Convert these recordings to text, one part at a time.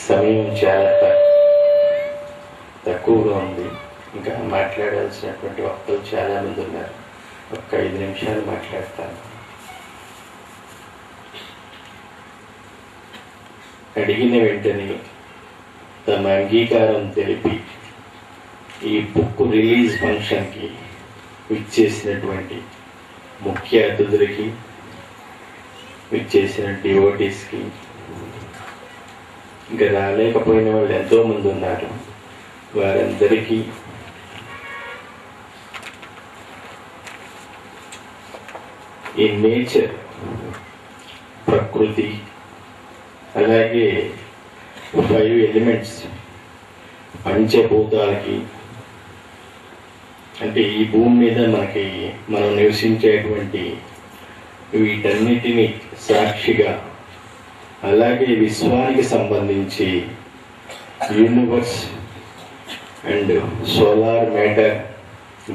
సమయం చాలా తక్కువగా ఉంది. ఇంకా మాట్లాడాల్సినటువంటి వక్తలు చాలామంది ఉన్నారు. ఒక 5 నిమిషాలు మాట్లాడతాను. అడిగిన వెంటనే తమ అంగీకారం తెలిపి ఈ బుక్ రిలీజ్ ఫంక్షన్కి విచ్చేసినటువంటి ముఖ్య అతిథులకి, విచ్చేసిన డివోటీస్కి, ఇంకా రాలేకపోయిన వాళ్ళు ఎంతోమంది ఉన్నారు, వారందరికీ ఈ నేచర్, ప్రకృతి, అలాగే 5 ఎలిమెంట్స్, పంచభూతాలకి, అంటే ఈ భూమి మీద మనం నివసించేటువంటి వీటన్నిటిని సాక్షిగా, అలాగే విశ్వానికి సంబంధించి యూనివర్స్ అండ్ సోలార్ మ్యాటర్,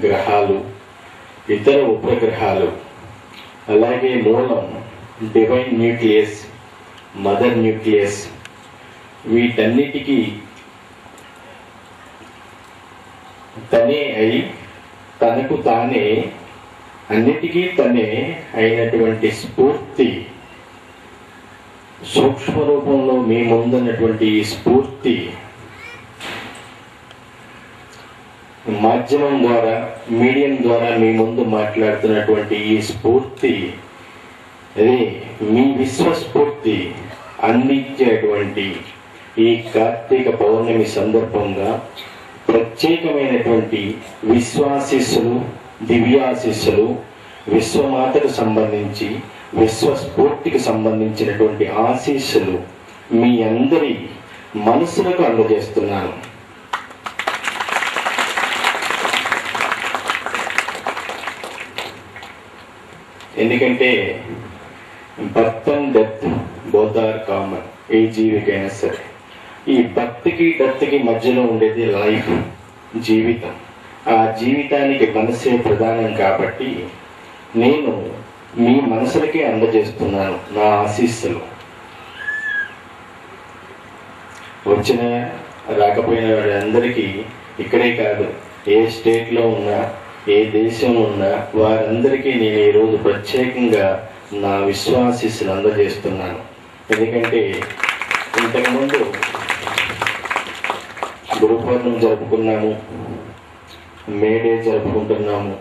గ్రహాలు, ఇతర ఉపగ్రహాలు, అలాగే మూలం, డివైన్ న్యూక్లియస్, మదర్ న్యూక్లియస్, వీటన్నిటికీ తనే అయి తనకు తానే అన్నిటికీ తనే అయినటువంటి స్ఫూర్తి, సూక్ష్మ రూపంలో మీ ముందున్నటువంటి ఈ స్ఫూర్తి మాధ్యమం ద్వారా, మీడియం ద్వారా మీ ముందు మాట్లాడుతున్నటువంటి ఈ స్ఫూర్తి, అదే మీ విశ్వస్ఫూర్తి అందించేటువంటి ఈ కార్తీక పౌర్ణమి సందర్భంగా ప్రత్యేకమైనటువంటి విశ్వాశిస్సులు, దివ్యాశిస్సులు, విశ్వమాతకు సంబంధించి, విశ్వస్ఫూర్తికి సంబంధించినటువంటి ఆశీస్సులు మీ అందరి మనసులకు అందజేస్తున్నాను. ఎందుకంటే birth and death both are common, ఏ జీవికైనా సరే. ఈ బర్త్కి డెత్కి మధ్యలో ఉండేది లైఫ్, జీవితం. ఆ జీవితానికి మనసే ప్రధానం కాబట్టి నేను మీ మనసులకే అందజేస్తున్నాను నా ఆశీస్సులు. వచ్చిన రాకపోయిన వారందరికీ, ఇక్కడే కాదు ఏ స్టేట్లో ఉన్నా, ఏ దేశంలో ఉన్నా వారందరికీ నేను ఈరోజు ప్రత్యేకంగా నా విశ్వాసీస్సులు అందజేస్తున్నాను. ఎందుకంటే ఇంతకుముందు గురు పౌర్ణమి జరుపుకున్నాము, మేడే జరుపుకుంటున్నాము,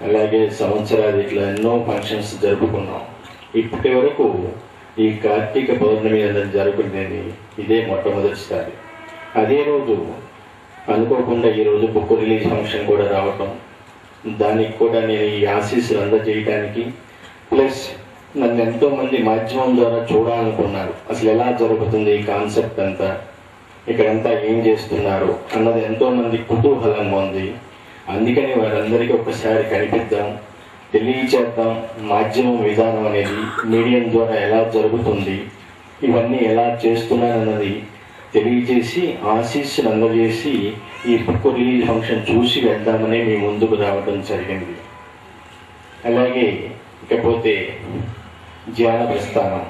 అలాగే సంవత్సరాలు ఇట్లా ఎన్నో ఫంక్షన్స్ జరుపుకున్నాం. ఇప్పటి వరకు ఈ కార్తీక పౌర్ణమి అనేది జరుగుతుంది ఇదే మొట్టమొదటిసారి. అదే రోజు అనుకోకుండా ఈరోజు బుక్ రిలీజ్ ఫంక్షన్ కూడా రావటం, దానికి కూడా నేను ఈ ఆశీస్సులు అందజేయడానికి, ప్లస్ నన్ను ఎంతోమంది మాధ్యమం ద్వారా చూడాలనుకున్నారు. అసలు ఎలా జరుగుతుంది ఈ కాన్సెప్ట్ అంతా, ఇక్కడంతా ఏం చేస్తున్నారు అన్నది ఎంతోమంది కుతూహలంగా ఉంది. అందుకని వారందరికీ ఒకసారి కనిపిద్దాం, తెలియచేద్దాం మాధ్యమం విధానం అనేది, మీడియం ద్వారా ఎలా జరుగుతుంది, ఇవన్నీ ఎలా చేస్తున్నానన్నది తెలియజేసి ఆశీస్సులు అందజేసి ఈ బుక్ రిలీజ్ ఫంక్షన్ చూసి వెళ్దామని మీ ముందుకు రావడం జరిగింది. అలాగే ఇకపోతే ధ్యాన ప్రస్థానం.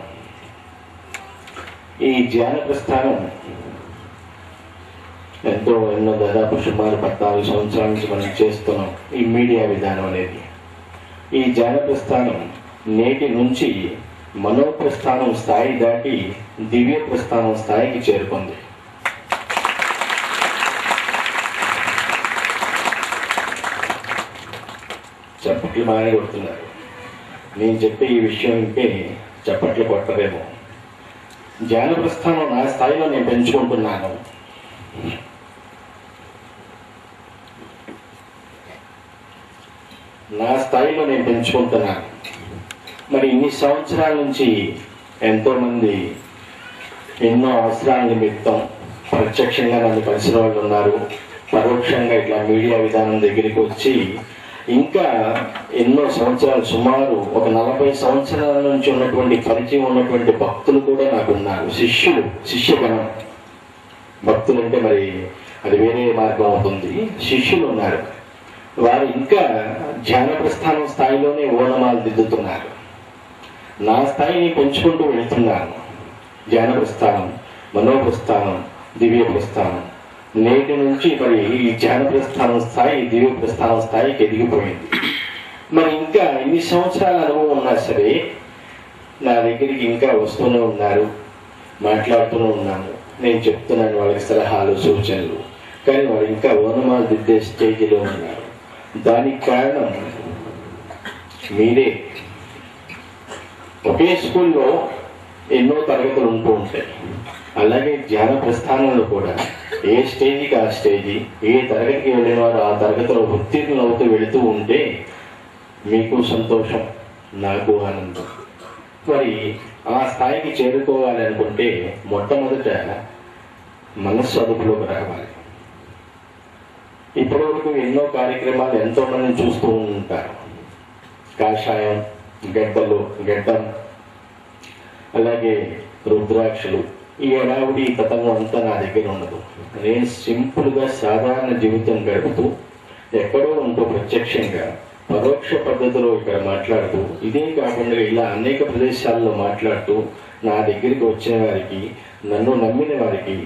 ఈ ధ్యాన ప్రస్థానం ఎన్నో దాదాపు సుమారు 14 సంవత్సరాల నుంచి మనం చేస్తున్నాం ఈ మీడియా విధానం అనేది. ఈ ధ్యాన ప్రస్థానం నేటి నుంచి మనోప్రస్థానం స్థాయి దాటి దివ్య ప్రస్థానం స్థాయికి చేరుకుంది. చప్పట్లు బాగానే కొడుతున్నారు. నేను చెప్పే ఈ విషయం వింటే చప్పట్లు కొట్టరేమో. ధ్యాన ప్రస్థానం నా స్థాయిలో నేను పెంచుకుంటున్నాను. మరి ఇన్ని సంవత్సరాల నుంచి ఎంతోమంది ఎన్నో అవసరాల నిమిత్తం ప్రత్యక్షంగా నన్ను కలిసిన వాళ్ళు ఉన్నారు, పరోక్షంగా ఇట్లా మీడియా విధానం దగ్గరికి వచ్చి ఇంకా ఎన్నో సంవత్సరాలు, సుమారు ఒక 40 సంవత్సరాల నుంచి ఉన్నటువంటి పరిచయం ఉన్నటువంటి భక్తులు కూడా నాకు ఉన్నారు. శిష్యగణం. భక్తులు అంటే మరి అది వేరే మార్గం అవుతుంది. శిష్యులు ఉన్నారు. వారు ఇంకా ధ్యాన ప్రస్థానం స్థాయిలోనే ఓనమాలు దిద్దుతున్నారు. నా స్థాయిని పెంచుకుంటూ వెళుతున్నాను. ధ్యాన ప్రస్థానం, మనోప్రస్థానం, దివ్య ప్రస్థానం. నేటి నుంచి మరి ఈ ధ్యాన ప్రస్థానం స్థాయి దివ్య ప్రస్థానం స్థాయికి ఎదిగిపోయింది. మరి ఇంకా ఇన్ని సంవత్సరాల అనుభవం ఉన్నా సరే నా దగ్గరికి ఇంకా వస్తూనే ఉన్నారు, మాట్లాడుతూనే ఉన్నాను, నేను చెప్తున్నాను వాళ్ళకి సలహాలు సూచనలు. కానీ వాళ్ళు ఇంకా ఓనమాలు దిద్దే స్టేజ్లో ఉన్నారు. దానికి కారణం మీరే. ఒకే స్కూల్లో ఎన్నో తరగతులు ఉంటూ ఉంటాయి. అలాగే ధ్యాన ప్రస్థానంలో కూడా ఏ స్టేజికి ఆ స్టేజీ, ఏ తరగతికి వెళ్ళిన వారు ఆ తరగతిలో ఉత్తీర్ణులు అవుతూ వెళుతూ ఉంటే మీకు సంతోషం, నాకు ఆనందం. మరి ఆ స్థాయికి చేరుకోవాలి అనుకుంటే మొట్టమొదట మనస్సు అదుపులోకి రావాలి. ఇప్పటివరకు ఎన్నో కార్యక్రమాలు ఎంతో మందిని చూస్తూ ఉంటారు. కాషాయం, గడ్డం, అలాగే రుద్రాక్షలు, ఈ ఎడావుడి తతంగం అంతా నా దగ్గర ఉండదు. నేను సింపుల్గా సాధారణ జీవితం గడుపుతూ ఎక్కడో ఉంటూ ప్రత్యక్షంగా పరోక్ష పద్ధతిలో ఇక్కడ మాట్లాడుతూ, ఇదే కాకుండా ఇలా అనేక ప్రదేశాల్లో మాట్లాడుతూ నా దగ్గరికి వచ్చిన వారికి, నన్ను నమ్మిన వారికి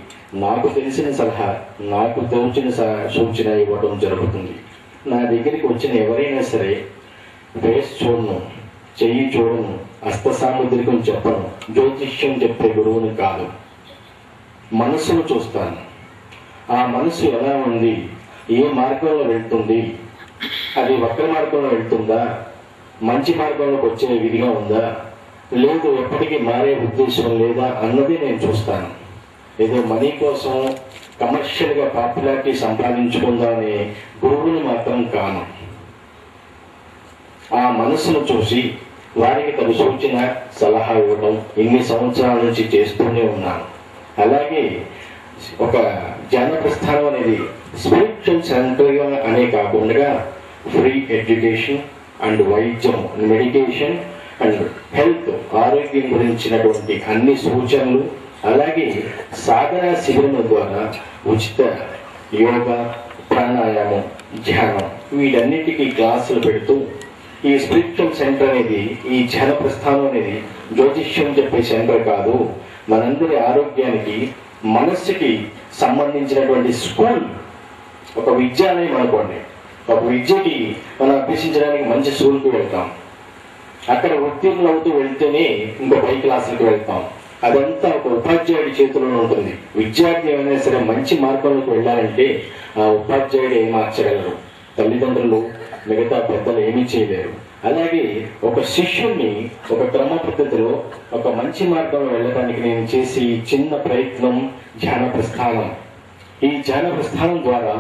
నాకు తెలిసిన సలహా, నాకు తోచిన సూచన ఇవ్వడం జరుగుతుంది. నా దగ్గరికి వచ్చిన ఎవరైనా సరే ఫేస్ చూడను, చెయ్యి చూడను, హస్త సాముద్రికం చెప్పను, జ్యోతిష్యం చెప్పే గురువుని కాదు. మనస్సును చూస్తాను. ఆ మనస్సు ఎలా ఉంది, ఏ మార్గంలో వెళ్తుంది, అది వక్ర మార్గంలో వెళ్తుందా, మంచి మార్గంలోకి వచ్చే విధిగా ఉందా, లేదు ఎప్పటికీ మారే ఉద్దేశం లేదా అన్నది నేను చూస్తాను. ఏదో మనీ కోసం కమర్షియల్గా పాపులారిటీ సంపాదించుకుందామనే గురువుని మాత్రం కాను. ఆ మనసును చూసి వారికి తను సూచన సలహా ఇవ్వడం ఇన్ని సంవత్సరాల నుంచి చేస్తూనే ఉన్నాను. అలాగే ఒక ధ్యాన ప్రస్థానం అనేది స్పిరిచువల్ సెంటర్గా అనే కాకుండా ఫ్రీ ఎడ్యుకేషన్ అండ్ వైద్యం, మెడిటేషన్ అండ్ హెల్త్, ఆరోగ్యం గురించినటువంటి అన్ని సూచనలు, అలాగే సాధన శిబిరముల ద్వారా ఉచిత యోగా, ప్రాణాయామం, ధ్యానం వీటన్నిటికీ క్లాసులు పెడుతూ ఈ స్పిరిచువల్ సెంటర్ అనేది, ఈ ధ్యాన ప్రస్థానం అనేది జ్యోతిష్యం చెప్పే సెంటర్ కాదు, మనందరి ఆరోగ్యానికి మనస్సుకి సంబంధించినటువంటి స్కూల్, ఒక విద్యాలయం అనుకోండి. ఒక విద్యకి మనం అభ్యసించడానికి మంచి స్కూల్కి వెళ్తాం, అక్కడ ఉత్తీర్ణులు అవుతూ వెళ్తేనే ఇంకో పై క్లాసులకు వెళ్తాం. అదంతా ఒక ఉపాధ్యాయుడి చేతిలో ఉంటుంది. విద్యార్థి ఏమైనా సరే మంచి మార్గంలోకి వెళ్ళాలంటే ఆ ఉపాధ్యాయుడు ఏం మార్చగలరు, తల్లిదండ్రులు మిగతా పెద్దలు ఏమీ చేయలేరు. అలాగే ఒక శిష్యుణ్ణి ఒక క్రమ పద్ధతిలో ఒక మంచి మార్గంలో వెళ్ళడానికి నేను చేసి చిన్న ప్రయత్నం ధ్యాన ప్రస్థానం. ఈ ధ్యాన ప్రస్థానం ద్వారా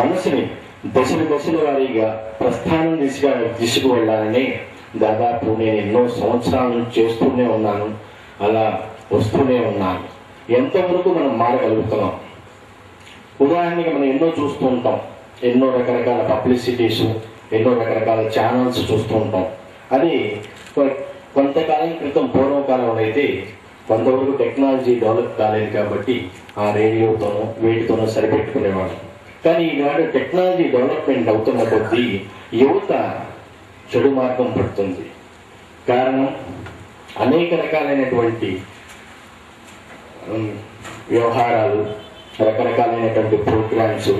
మనసుని దశల వారీగా ప్రస్థానం దిశకు వెళ్ళాలని దాదాపు నేను ఎన్నో సంవత్సరాల నుంచి చేస్తూనే ఉన్నాను, అలా వస్తూనే ఉన్నాను. ఎంతవరకు మనం మారగలుగుతున్నాం? ఉదాహరణకి మనం ఎన్నో చూస్తూ ఉంటాం, ఎన్నో రకరకాల పబ్లిసిటీస్, ఎన్నో రకరకాల ఛానల్స్ చూస్తూ ఉంటాం. అది కొంతకాలం క్రితం పూర్వకాలంలో అయితే కొంతవరకు టెక్నాలజీ డెవలప్ కాలేదు కాబట్టి ఆ రేడియోతోనో వీటితోనో సరిపెట్టుకునేవాడు. కానీ ఈనాడు టెక్నాలజీ డెవలప్మెంట్ అవుతున్న కొద్దీ యువత చెడు మార్గం పడుతుంది. కారణం అనేక రకాలైనటువంటి వ్యవహారాలు, రకరకాలైనటువంటి ప్రోగ్రామ్స్,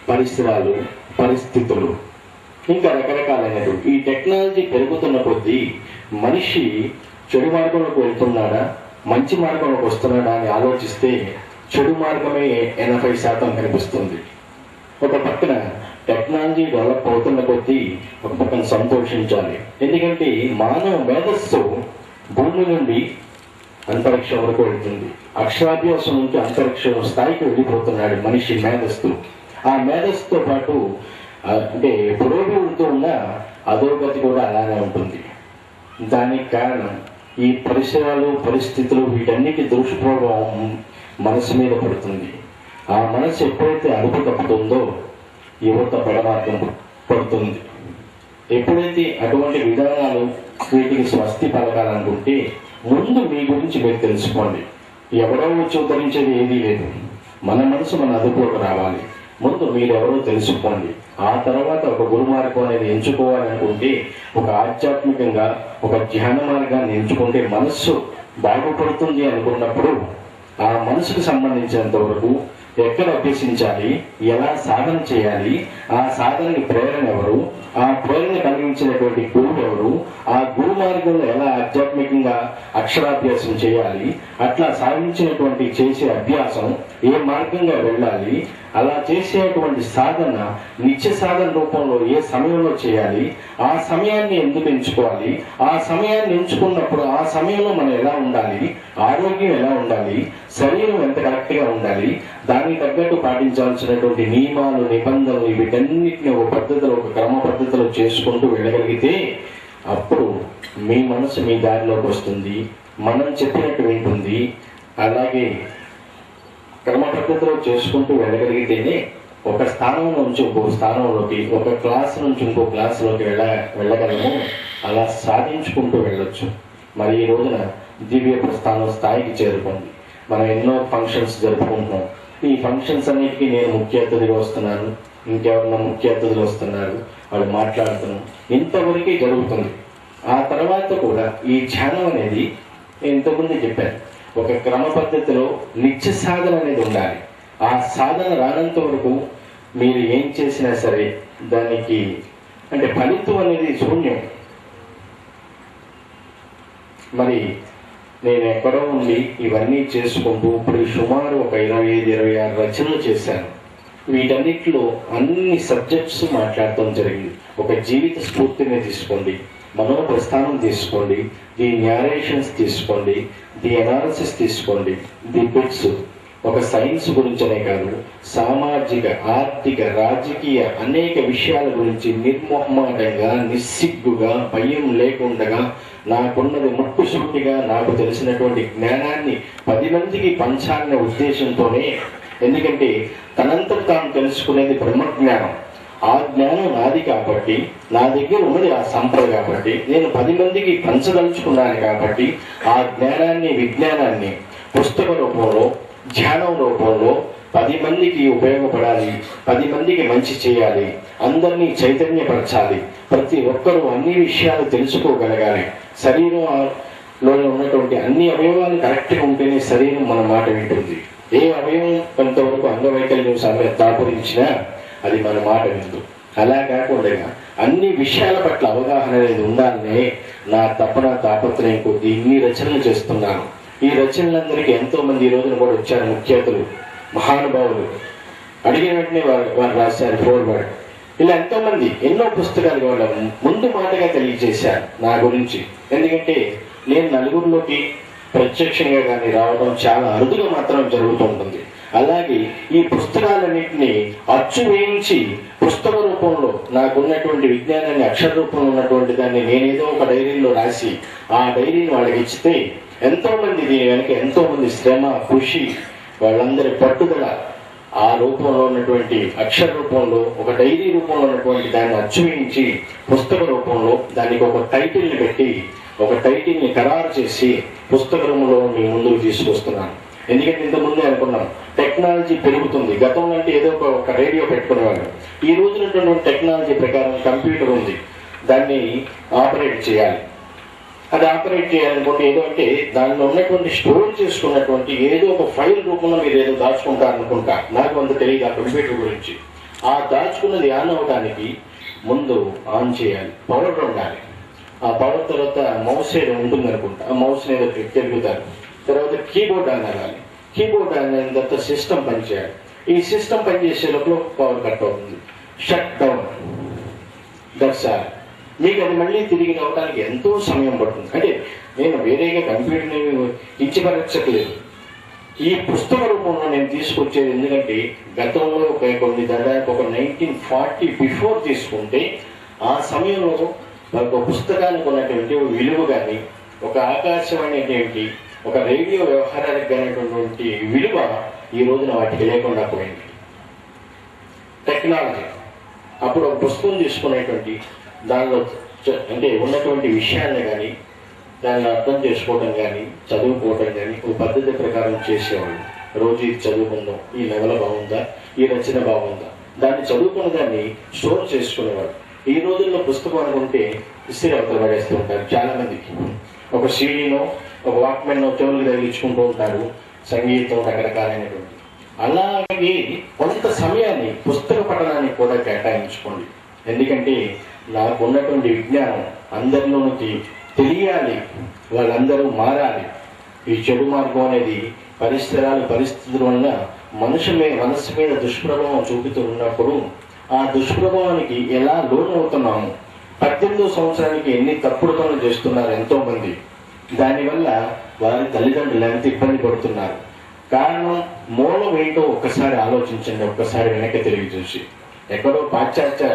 పరిసరాలు, పరిస్థితులు, ఇంకా రకరకాలైనటువంటి ఈ టెక్నాలజీ పెరుగుతున్న కొద్దీ మనిషి చెడు మార్గంలోకి వెళ్తున్నాడా, మంచి మార్గంలోకి వస్తున్నాడా అని ఆలోచిస్తే చెడు మార్గమే 80% కనిపిస్తుంది. ఒక పక్కన టెక్నాలజీ డెవలప్ అవుతున్న కొద్దీ ఒక పక్కన సంతోషించాలి. ఎందుకంటే మానవ మేధస్సు భూమి నుండి అంతరిక్షం వరకు వెళ్తుంది. అక్షరాభ్యాసం నుంచి అంతరిక్ష స్థాయికి వెళ్ళిపోతున్నాడు మనిషి మేధస్సు. ఆ మేధస్సుతో పాటు అంటే పురోగతి ఉన్న అధోగతి కూడా అలానే ఉంటుంది. దానికి కారణం ఈ పరిసరాలు, పరిస్థితులు, వీటన్నిటి దుష్ప్రభావం మనసు మీద పడుతుంది. ఆ మనసు ఎప్పుడైతే అదుపు తప్పుతుందో యువత పెడమార్గం పడుతుంది. ఎప్పుడైతే అటువంటి విధానాలు వీటికి స్వస్తి పలకాలనుకుంటే ముందు మీ గురించి మీరు తెలుసుకోండి. ఎవరో వచ్చి ఉద్ధరించేది ఏదీ లేదు. మన మనసు మన అదుపులోకి రావాలి. ముందు మీరెవరో తెలుసుకోండి. ఆ తర్వాత ఒక గురు మార్గం అనేది ఎంచుకోవాలనుకుంటే, ఒక ఆధ్యాత్మికంగా ఒక ధ్యాన మార్గాన్ని ఎంచుకుంటే మనస్సు బాగుపడుతుంది అనుకున్నప్పుడు ఆ మనసుకు సంబంధించినంత వరకు ఎక్కడ అభ్యసించాలి, ఎలా సాధన చేయాలి, ఆ సాధనకి ప్రేరణ ఎవరు, ఆ ప్రేరణ కలిగించినటువంటి గురువు ఎవరు, ఆ గురు మార్గంలో ఎలా ఆధ్యాత్మికంగా అక్షరాభ్యాసం చేయాలి, అట్లా సాధించినటువంటి చేసే అభ్యాసం ఏ మార్గంగా వెళ్ళాలి, అలా చేసేటువంటి సాధన నిత్య సాధన రూపంలో ఏ సమయంలో చేయాలి, ఆ సమయాన్ని ఎందుకు ఎంచుకోవాలి, ఆ సమయాన్ని ఎంచుకున్నప్పుడు ఆ సమయంలో మనం ఎలా ఉండాలి, ఆరోగ్యం ఎలా ఉండాలి, శరీరం ఎంత కరెక్ట్గా ఉండాలి, దానికి తగ్గట్టు పాటించాల్సినటువంటి నియమాలు నిబంధనలు వీటన్నిటిని ఒక పద్ధతిలో ఒక క్రమ పద్ధతిలో చేసుకుంటూ వెళ్ళగలిగితే అప్పుడు మీ మనసు మీ దారిలోకి వస్తుంది, మనం చెప్పినట్టు వింటుంది. అలాగే క్రమ పద్ధతిలో చేసుకుంటూ వెళ్ళగలిగితేనే ఒక స్థానం నుంచి ఇంకో స్థానంలోకి, ఒక క్లాస్ నుంచి ఇంకో క్లాసులోకి వెళ్ళగలము. అలా సాధించుకుంటూ వెళ్ళొచ్చు. మరి ఈ రోజున దివ్య ప్రస్థానం స్థాయికి చేరుకుంది. మనం ఎన్నో ఫంక్షన్స్ జరుపుకుంటున్నాం. ఈ ఫంక్షన్స్ అన్నిటికీ నేను ముఖ్య అతిథిగా వస్తున్నాను, ఇంకెవరన్నా ముఖ్య అతిథులు వస్తున్నారు, వాళ్ళు మాట్లాడుతున్నాం, ఇంతవరకే జరుగుతుంది. ఆ తర్వాత కూడా ఈ ధ్యానం అనేది నేను ఇంతకుముందు చెప్పాను, ఒక క్రమ పద్ధతిలో నిత్య సాధన అనేది ఉండాలి. ఆ సాధన రానంత వరకు మీరు ఏం చేసినా సరే దానికి అంటే ఫలితం అనేది శూన్యం. మరి నేను ఎక్కడో ఉండి ఇవన్నీ చేసుకుంటూ ఇప్పుడు సుమారు ఒక 25-26 రచనలు చేశాను. వీటన్నిటిలో అన్ని సబ్జెక్ట్స్ మాట్లాడటం జరిగింది. ఒక జీవిత స్ఫూర్తిని తీసుకోండి, మనోప్రస్థానం తీసుకోండి, ది న్యారేషన్స్ తీసుకోండి, ది అనాలిసిస్ తీసుకోండి, ది బిట్స్. ఒక సైన్స్ గురించనే కాదు, సామాజిక, ఆర్థిక, రాజకీయ అనేక విషయాల గురించి నిర్మోహమాటంగా, నిస్సిగ్గుగా, భయం లేకుండా నాకున్నది ముక్కుసూటిగా నాకు తెలిసినటువంటి జ్ఞానాన్ని 10 మందికి పంచాలనే ఉద్దేశంతోనే. ఎందుకంటే తనంతట తాను తెలుసుకునేది బ్రహ్మజ్ఞానం. ఆ జ్ఞానం నాది కాబట్టి, నా దగ్గర ఉన్నది ఆ సంపద కాబట్టి, నేను 10 మందికి పంచదలుచుకున్నాను కాబట్టి ఆ జ్ఞానాన్ని, విజ్ఞానాన్ని పుస్తక రూపంలో, ధ్యానం రూపంలో 10 మందికి ఉపయోగపడాలి, 10 మందికి మంచి చేయాలి, అందరినీ చైతన్యపరచాలి. ప్రతి ఒక్కరూ అన్ని విషయాలు తెలుసుకోగలగాలి. శరీరంలో ఉన్నటువంటి అన్ని అవయవాలు కరెక్ట్గా ఉంటేనే శరీరం మన మాట వింటుంది. ఏ అవయవం కొంతవరకు అంగవైకల్యం దాపురించినా అది మన మాట విందు. అలా కాకుండా అన్ని విషయాల పట్ల అవగాహన అనేది ఉండాలనే నా తపన, తాపత్రయం కొద్ది ఇన్ని రచనలు చేస్తున్నాను. ఈ రచనలందరికీ ఎంతో మంది ఈ రోజున కూడా వచ్చారు, ముఖ్యతలు, మహానుభావులు. అడిగిన వెంటనే వారు రాశారు ఫోర్వర్డ్. ఇలా ఎంతో మంది ఎన్నో పుస్తకాలు వాళ్ళ ముందు మాటగా తెలియజేశారు నా గురించి. ఎందుకంటే నేను నలుగురిలోకి ప్రత్యక్షంగా కానీ రావడం చాలా అరుదుగా మాత్రం జరుగుతూ ఉంటుంది. అలాగే ఈ పుస్తకాలన్నింటినీ అచ్చు వేయించి పుస్తక రూపంలో నాకున్నటువంటి విజ్ఞానాన్ని అక్షర రూపంలో ఉన్నటువంటి దాన్ని నేనేదో ఒక డైరీలో రాసి ఆ డైరీని వాళ్ళకి ఇచ్చితే ఎంతో మంది దీని వెనక ఎంతో మంది శ్రమ, కృషి, వాళ్ళందరి పట్టుదల ఆ రూపంలో ఉన్నటువంటి అక్షర రూపంలో, ఒక డైరీ రూపంలో ఉన్నటువంటి దాన్ని అచ్చు వేయించి పుస్తక రూపంలో దానికి ఒక టైటిల్ని పెట్టి, ఒక టైటిల్ని ఖరారు చేసి పుస్తక రూపంలో మీ ముందుకు తీసుకొస్తున్నాను. ఎందుకంటే ఇంతకుముందే అనుకున్నాం టెక్నాలజీ పెరుగుతుంది. గతంలో అంటే ఏదో ఒక రేడియో పెట్టుకునేవాళ్ళు. ఈ రోజునటువంటి టెక్నాలజీ ప్రకారం కంప్యూటర్ ఉంది, దాన్ని ఆపరేట్ చేయాలి. అది ఆపరేట్ చేయాలనుకుంటే ఏదో అంటే దానిలో ఉన్నటువంటి స్టోర్ చేసుకున్నటువంటి ఏదో ఒక ఫైల్ రూపంలో మీరు ఏదో దాచుకుంటారనుకుంటా. నాకు అంత తెలియదు ఆ కంప్యూటర్ గురించి. ఆ దాచుకున్నది ఆన్ అవడానికి ముందు ఆన్ చేయాలి, పవర్ ఉండాలి. ఆ పవర్ తర్వాత మౌస్ ఏదో ఉంటుంది అనుకుంటా, ఆ మౌస్ని ఏదో తిరుగుతారు. తర్వాత కీబోర్డ్ ఆన్ అవ్వాలి. కీబోర్డ్ ఆన్ అయిన తర్వాత సిస్టమ్ పనిచేయాలి. ఈ సిస్టమ్ పనిచేసే లోపల పవర్ కట్ అవుతుంది, షట్ డౌన్. That's all. మీకు అది మళ్ళీ తిరిగి రావడానికి ఎంతో సమయం పడుతుంది. అంటే నేను వేరేగా కంప్యూటర్ని ఇచ్చిపరచట్లేదు, ఈ పుస్తక రూపంలో నేను తీసుకొచ్చేది. ఎందుకంటే గతంలో కొన్ని దాదాపు ఒక 1940 బిఫోర్ తీసుకుంటే ఆ సమయంలో ఒక పుస్తకానికి ఉన్నటువంటి విలువ కానీ, ఒక ఆకాశవాణి అనేటువంటి ఒక రేడియో వ్యవహారానికి కానిటువంటి విలువ ఈ రోజున వాటికి లేకుండా పోయింది. టెక్నాలజీ అప్పుడు ఒక పుస్తకం తీసుకునేటువంటి దానిలో అంటే ఉన్నటువంటి విషయాన్ని కానీ, దాన్ని అర్థం చేసుకోవడం కానీ, చదువుకోవడం కానీ ఒక పద్ధతి ప్రకారం చేసేవాళ్ళు. రోజు ఇది చదువుకుందాం, ఈ నవల బాగుందా, ఈ రచన బాగుందా, దాన్ని చదువుకున్న దాన్ని స్టోర్ చేసుకునేవాడు. ఈ రోజుల్లో పుస్తకం అనుకుంటే ఇస్త్రీ అవతల పడేస్తూ ఉంటారు చాలా మందికి. ఒక సీడీనో ఒక వాక్మెన్ చెవులకు తగిలించుకుంటూ ఉంటారు, సంగీతం రకరకాలైనటువంటి. అలాగే కొంత సమయాన్ని పుస్తక పఠనానికి కూడా కేటాయించుకోండి. ఎందుకంటే నాకు ఉన్నటువంటి విజ్ఞానం అందరిలోనికి తెలియాలి, వాళ్ళందరూ మారాలి. ఈ చెడు మార్గం అనేది పరిస్థితుల వల్ల మనసు మీద దుష్ప్రభావం చూపుతూ ఉన్నప్పుడు ఆ దుష్ప్రభావానికి ఎలా లోనవుతున్నాము. 18వ సంవత్సరానికి ఎన్ని తప్పుడు పనులు చేస్తున్నారు ఎంతో మంది. దానివల్ల వారి తల్లిదండ్రులు ఎంత ఇబ్బంది పడుతున్నారు. కారణం మూలం ఏంటో ఒక్కసారి ఆలోచించండి, ఒక్కసారి వెనక్కి తిరిగి చూసి. ఎక్కడో పాశ్చాత్య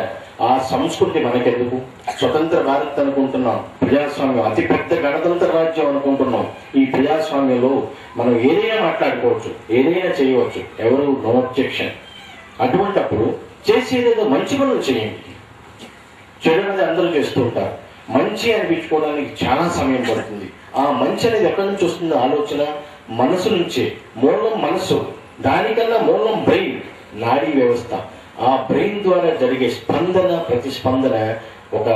ఆ సంస్కృతి మనకెందుకు? స్వతంత్ర భారత్ అనుకుంటున్నాం, ప్రజాస్వామ్యం అతిపెద్ద గణతంత్ర రాజ్యం అనుకుంటున్నాం. ఈ ప్రజాస్వామ్యంలో మనం ఏదైనా మాట్లాడుకోవచ్చు, ఏదైనా చేయవచ్చు, ఎవరు నో అబ్జెక్షన్. అటువంటప్పుడు చేసేదేదో మంచి పనులు చేయండి. చెడు అనేది అందరూ చేస్తూ ఉంటారు. మంచి అనిపించుకోవడానికి చాలా సమయం పడుతుంది. ఆ మంచి అనేది ఎక్కడి నుంచి వస్తుందో ఆలోచన మనసు నుంచే. మూలం మనసు, దానికన్నా మూలం బ్రెయిన్, నాడీ వ్యవస్థ. ఆ బ్రెయిన్ ద్వారా జరిగే స్పందన, ప్రతిస్పందన ఒక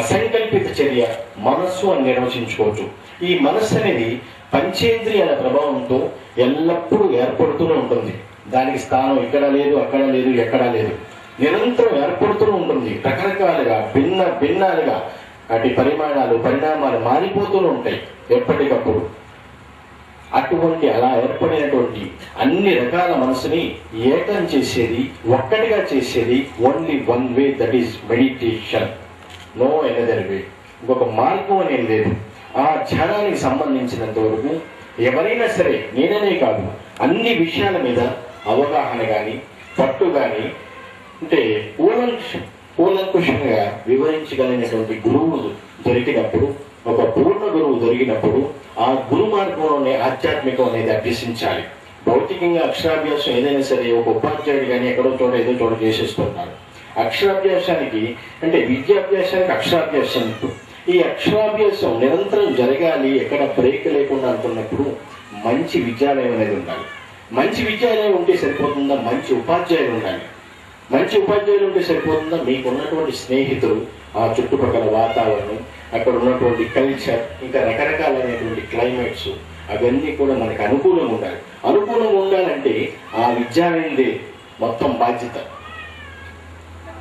అసంకల్పిత చర్య మనస్సు అని నిర్వచించుకోవచ్చు. ఈ మనస్సు అనేది పంచేంద్రియాల ప్రభావంతో ఎల్లప్పుడూ ఏర్పడుతూనే ఉంటుంది. దానికి స్థానం ఇక్కడ లేదు, అక్కడ లేదు, ఎక్కడా లేదు. నిరంతరం ఏర్పడుతూనే ఉంటుంది. రకరకాలుగా భిన్నాలుగా వాటి పరిణామాలు మారిపోతూనే ఉంటాయి ఎప్పటికప్పుడు. అటువంటి అలా ఏర్పడినటువంటి అన్ని రకాల మనసుని ఏకం చేసేది, ఒక్కటిగా చేసేది only one way, that is meditation. No another way. ఇంకొక మార్గం అనేది లేదు. ఆ ధ్యానానికి సంబంధించినంత వరకు ఎవరైనా సరే, నేననే కాదు, అన్ని విషయాల మీద అవగాహన కానీ పట్టు కానీ అంటే కూలంకుషంగా వివరించగలిగినటువంటి గురువు దొరికినప్పుడు, ఒక పూర్ణ గురువు దొరికినప్పుడు ఆ గురు మార్గంలోనే ఆధ్యాత్మికం అనేది అభ్యసించాలి. భౌతికంగా అక్షరాభ్యాసం ఏదైనా సరే ఒక ఉపాధ్యాయుడు కానీ ఎక్కడో చోట ఏదో చోట చేసేస్తున్నారు. అక్షరాభ్యాసానికి అంటే విద్యాభ్యాసానికి అక్షరాభ్యాసం. ఈ అక్షరాభ్యాసం నిరంతరం జరగాలి, ఎక్కడ బ్రేక్ లేకుండా అనుకున్నప్పుడు మంచి విద్యాలయం అనేది ఉండాలి. మంచి విద్యాలయం ఉంటే సరిపోతుందా? మంచి ఉపాధ్యాయులు ఉండాలి. మంచి ఉపాధ్యాయులు ఉంటే సరిపోతుందా? మీకు ఉన్నటువంటి స్నేహితులు, ఆ చుట్టుపక్కల వాతావరణం, అక్కడ ఉన్నటువంటి కల్చర్, ఇంకా రకరకాలైనటువంటి క్లైమేట్స్, అవన్నీ కూడా మనకు అనుకూలంగా ఉండాలి. అనుకూలంగా ఉండాలంటే ఆ విద్యాలయందే మొత్తం బాధ్యత.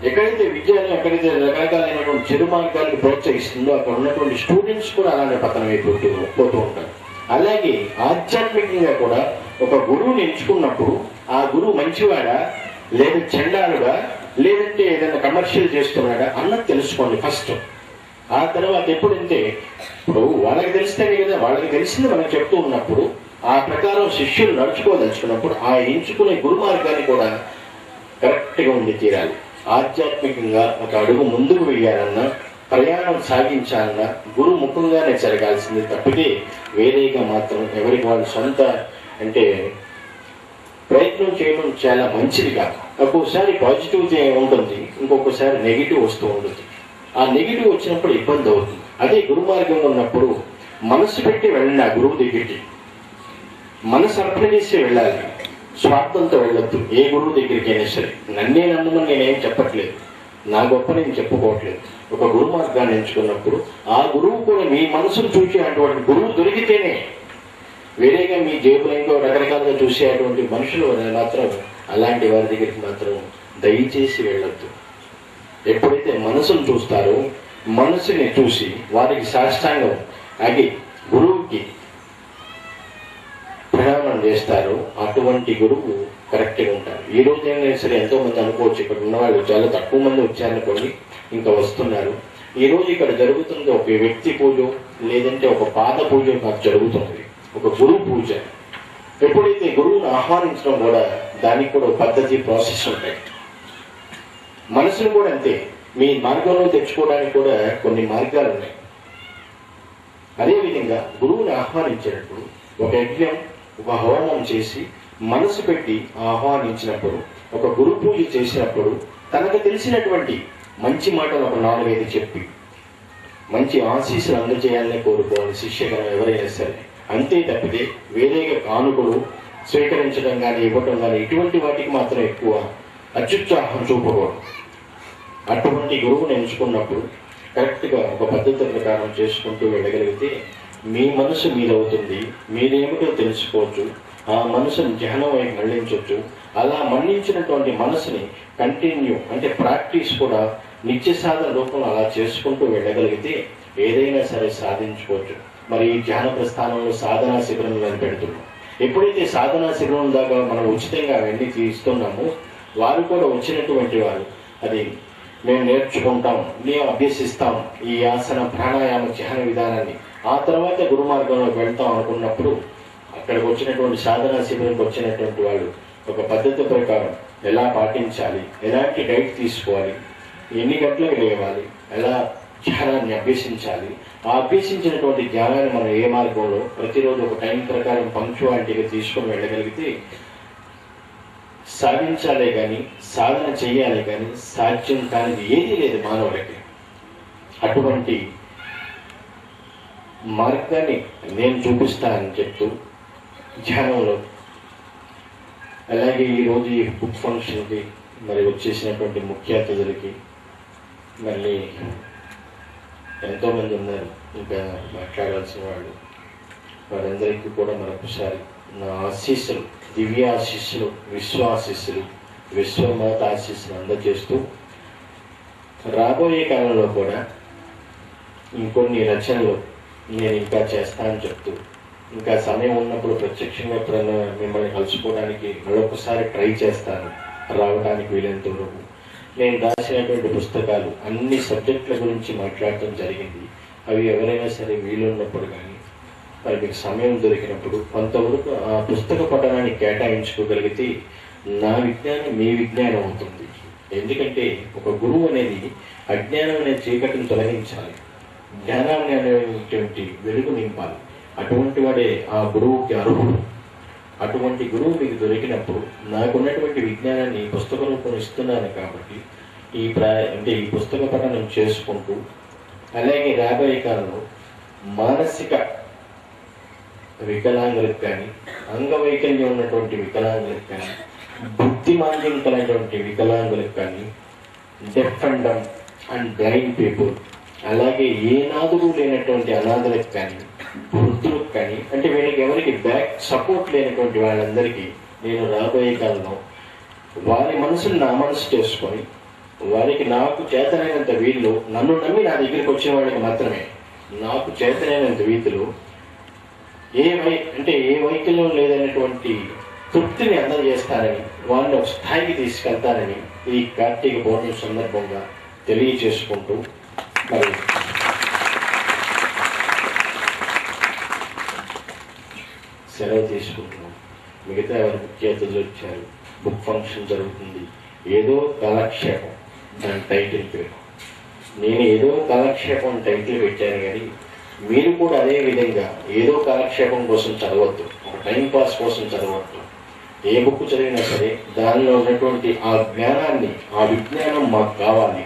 ఎక్కడైతే విద్యాలయం, ఎక్కడైతే రకరకాలైనటువంటి చెడు మార్గాలకు ప్రోత్సహిస్తుందో అక్కడ ఉన్నటువంటి స్టూడెంట్స్ కూడా అలానే పతనం అయిపోతూ ఉంటారు. అలాగే ఆధ్యాత్మికంగా కూడా ఒక గురువుని ఎంచుకున్నప్పుడు ఆ గురువు మంచివాడా, లేదా చెండాలుగా, లేదంటే ఏదైనా కమర్షియల్ చేస్తున్నాడా అన్నది తెలుసుకోండి ఫస్ట్. ఆ తర్వాత ఎప్పుడంటే ఇప్పుడు వాళ్ళకి తెలిస్తేనే కదా, వాళ్ళకి తెలిసింది మనం చెప్తూ ఉన్నప్పుడు ఆ ప్రకారం శిష్యులు నడుచుకోదలుచుకున్నప్పుడు ఆ ఎంచుకునే గురు మార్గాన్ని కూడా కరెక్ట్గా ఉండి తీరాలి. ఆధ్యాత్మికంగా ఒక అడుగు ముందుకు వెయ్యాలన్నా, ప్రయాణం సాగించాలన్నా గురు ముఖంగానే జరగాల్సింది తప్పితే వేరేగా మాత్రం ఎవరికి వాళ్ళు సొంత అంటే ప్రయత్నం చేయడం చాలా మంచిది కాదు. ఒక్కొక్కసారి పాజిటివ్ ఉంటుంది, ఇంకొకసారి నెగిటివ్ వస్తూ ఉంటుంది. ఆ నెగిటివ్ వచ్చినప్పుడు ఇబ్బంది అవుతుంది. అదే గురు మార్గంలో ఉన్నప్పుడు మనసు పెట్టి వెళ్ళండి. ఆ గురువు దగ్గరికి మనసు అర్పణ చేసి వెళ్ళాలి, స్వార్థంతో వెళ్ళొద్దు. ఏ గురువు దగ్గరికి అయినా సరే. నన్నే నమ్మమని నేనేం చెప్పట్లేదు, నా గొప్ప నేను చెప్పుకోవట్లేదు. ఒక గురు మార్గాన్ని ఎంచుకున్నప్పుడు ఆ గురువు కూడా మీ మనసును చూసే అటువంటి గురువు దొరికితేనే, వేరేగా మీ జేబులో ఇంకో రకరకాలుగా చూసేటువంటి మనుషులు మాత్రం అలాంటి వారి దగ్గరికి మాత్రం దయచేసి వెళ్ళొద్దు. ఎప్పుడైతే మనసును చూస్తారో, మనసుని చూసి వారికి సాష్టాంగం అగి గురువుకి ప్రణామం చేస్తారో అటువంటి గురువు కరెక్ట్గా ఉంటారు. ఈ రోజు ఏమైనా సరే ఎంతో మంది అనుకోవచ్చు, ఇక్కడ ఉన్న వాళ్ళు చాలా తక్కువ మంది వచ్చారనుకోండి, ఇంకా వస్తున్నారు. ఈ రోజు ఇక్కడ జరుగుతుంది ఒక వ్యక్తి పూజ, లేదంటే ఒక పాద పూజ నాకు జరుగుతుంది, ఒక గురువు పూజ. ఎప్పుడైతే గురువును ఆహ్వానించడం కూడా దానికి కూడా పద్ధతి, ప్రాసెస్ ఉంటాయి. మనసును కూడా అంతే, మీ మార్గంలో తెచ్చుకోవడానికి కూడా కొన్ని మార్గాలు ఉన్నాయి. అదేవిధంగా గురువుని ఆహ్వానించేటప్పుడు ఒక యజ్ఞం, ఒక హోమం చేసి మనసు పెట్టి ఆహ్వానించినప్పుడు, ఒక గురు పూజ చేసినప్పుడు తనకు తెలిసినటువంటి మంచి మాటలు ఒక 4-5 చెప్పి మంచి ఆశీస్సులు అందజేయాలని కోరుకోవాలి శిష్యగణం ఎవరైనా సరే. అంతే తప్పితే వేరేగా కానుకలు స్వీకరించడం కానీ ఇవ్వటం కానీ ఇటువంటి వాటికి మాత్రం ఎక్కువ అత్యుత్సాహం చూపకూడదు. అటువంటి గురువుని ఎంచుకున్నప్పుడు కరెక్ట్గా ఒక పద్ధతి ప్రకారం చేసుకుంటూ వెళ్ళగలిగితే మీ మనసు మీదవుతుంది, మీరేమిటో తెలుసుకోవచ్చు, ఆ మనసును ధ్యానం వైపు మళ్లించవచ్చు. అలా మళ్లించినటువంటి మనసుని కంటిన్యూ అంటే ప్రాక్టీస్ కూడా నిత్య సాధన రూపంలో అలా చేసుకుంటూ వెళ్ళగలిగితే ఏదైనా సరే సాధించుకోవచ్చు. మరి ఈ ధ్యాన ప్రస్థానంలో సాధనా శిబిరంలో పెడుతున్నాం. ఎప్పుడైతే సాధనా శిబిరం దాకా మనం ఉచితంగా అవన్నీ తీస్తున్నామో వారు కూడా వచ్చినటువంటి వారు అది మేము నేర్చుకుంటాం, మేము అభ్యసిస్తాం ఈ ఆసన ప్రాణాయామ ధ్యాన విధానాన్ని, ఆ తర్వాత గురు మార్గంలోకి వెళ్తాం అనుకున్నప్పుడు అక్కడికి వచ్చినటువంటి సాధనా శిబిరంకి వచ్చినటువంటి వాళ్ళు ఒక పద్ధతి ప్రకారం ఎలా పాటించాలి, ఎలాంటి డైట్ తీసుకోవాలి, ఎన్ని గంటలకు లేవాలి, ఎలా ధ్యానాన్ని అభ్యసించాలి, ఆ అభ్యసించినటువంటి ధ్యానాన్ని మనం ఏ మార్గంలో ప్రతిరోజు ఒక టైం ప్రకారం పంక్చువాలిటీగా తీసుకొని వెళ్ళగలిగితే సాధించాలే కానీ సాధన చెయ్యాలి కానీ సాధ్యం కానిది ఏదీ లేదు మానవులకి. అటువంటి మార్గాన్ని నేను చూపిస్తానని చెప్తూ ధ్యానంలో అలాగే ఈరోజు ఈ బుక్ ఫంక్షన్కి మరి వచ్చేసినటువంటి ముఖ్య అతిథులకి మళ్ళీ ఎంతోమంది ఉన్నారు ఇంకా మాట్లాడాల్సిన వాళ్ళు, వారందరికీ కూడా మరొకసారి నా ఆశీస్సులు, దివ్య ఆశీస్సులు, విశ్వాశీస్సులు, విశ్వమాత ఆశీస్సులు అందజేస్తూ రాబోయే కాలంలో కూడా ఇంకొన్ని రచనలు నేను ఇంకా చేస్తానని చెప్తూ ఇంకా సమయం ఉన్నప్పుడు ప్రత్యక్షంగా ఎప్పుడైనా మిమ్మల్ని కలుసుకోవడానికి మరొకసారి ట్రై చేస్తాను. రావడానికి వీలైనంత వరకు నేను రాసినటువంటి పుస్తకాలు అన్ని సబ్జెక్టుల గురించి మాట్లాడటం జరిగింది. అవి ఎవరైనా సరే వీలున్నప్పుడు కానీ మరి మీకు సమయం దొరికినప్పుడు కొంతవరకు ఆ పుస్తక పఠనాన్ని కేటాయించుకోగలిగితే నా విజ్ఞానం మీ విజ్ఞానం అవుతుంది. ఎందుకంటే ఒక గురువు అనేది అజ్ఞానం అనే చీకటిని తొలగించాలి, జ్ఞానాన్ని అనేటువంటి వెలుగు నింపాలి. అటువంటి వాడే ఆ గురువుకి అర్హుడు. అటువంటి గురువు మీకు దొరికినప్పుడు నాకున్నటువంటి విజ్ఞానాన్ని పుస్తక రూపం ఇస్తున్నాను కాబట్టి ఈ పుస్తక పఠనం చేసుకుంటూ అలాగే రాబోయే కాలంలో మానసిక వికలాంగులకు కానీ అంగవైకల్యం ఉన్నటువంటి వికలాంగులకు కానీ బుద్ధిమాంద్యం కలిగినటువంటి వికలాంగులకు కానీ deaf and dumb and blind people అలాగే ఏ నాదుడు లేనటువంటి అనాథలకు కానీ వృద్ధులకు కానీ అంటే వీళ్ళకి ఎవరికి బ్యాక్ సపోర్ట్ లేనటువంటి వాళ్ళందరికీ నేను రాబోయే కాలంలో వారి మనసును నా మనసు చేసుకొని వారికి నాకు చేతనైనంత వీళ్ళు నన్ను నమ్మి నా దగ్గరికి వచ్చే వాళ్ళకి మాత్రమే నాకు చేతనైనంత వీధిలో ఏ వైకల్యం లేదనేటువంటి తృప్తిని అందజేస్తానని వాళ్ళని ఒక స్థాయికి తీసుకెళ్తానని ఈ కార్తీక పౌర్ణమి సందర్భంగా తెలియచేసుకుంటూ మరి సెలవు తీసుకుంటున్నాం. మిగతా ఎవరు ముఖ్య అతిథులు వచ్చారు, బుక్ ఫంక్షన్ జరుగుతుంది, ఏదో కాలక్షేపం దాని టైటిల్ పేరు. నేను ఏదో కాలక్షేపం టైటిల్ పెట్టాను కానీ మీరు కూడా అదే విధంగా ఏదో కాలక్షేపం కోసం చదవద్దు, ఒక టైం పాస్ కోసం చదవద్దు. ఏ బుక్ చదివినా సరే దానిలో ఉన్నటువంటి ఆ జ్ఞానాన్ని ఆ విజ్ఞానం మాకు కావాలి,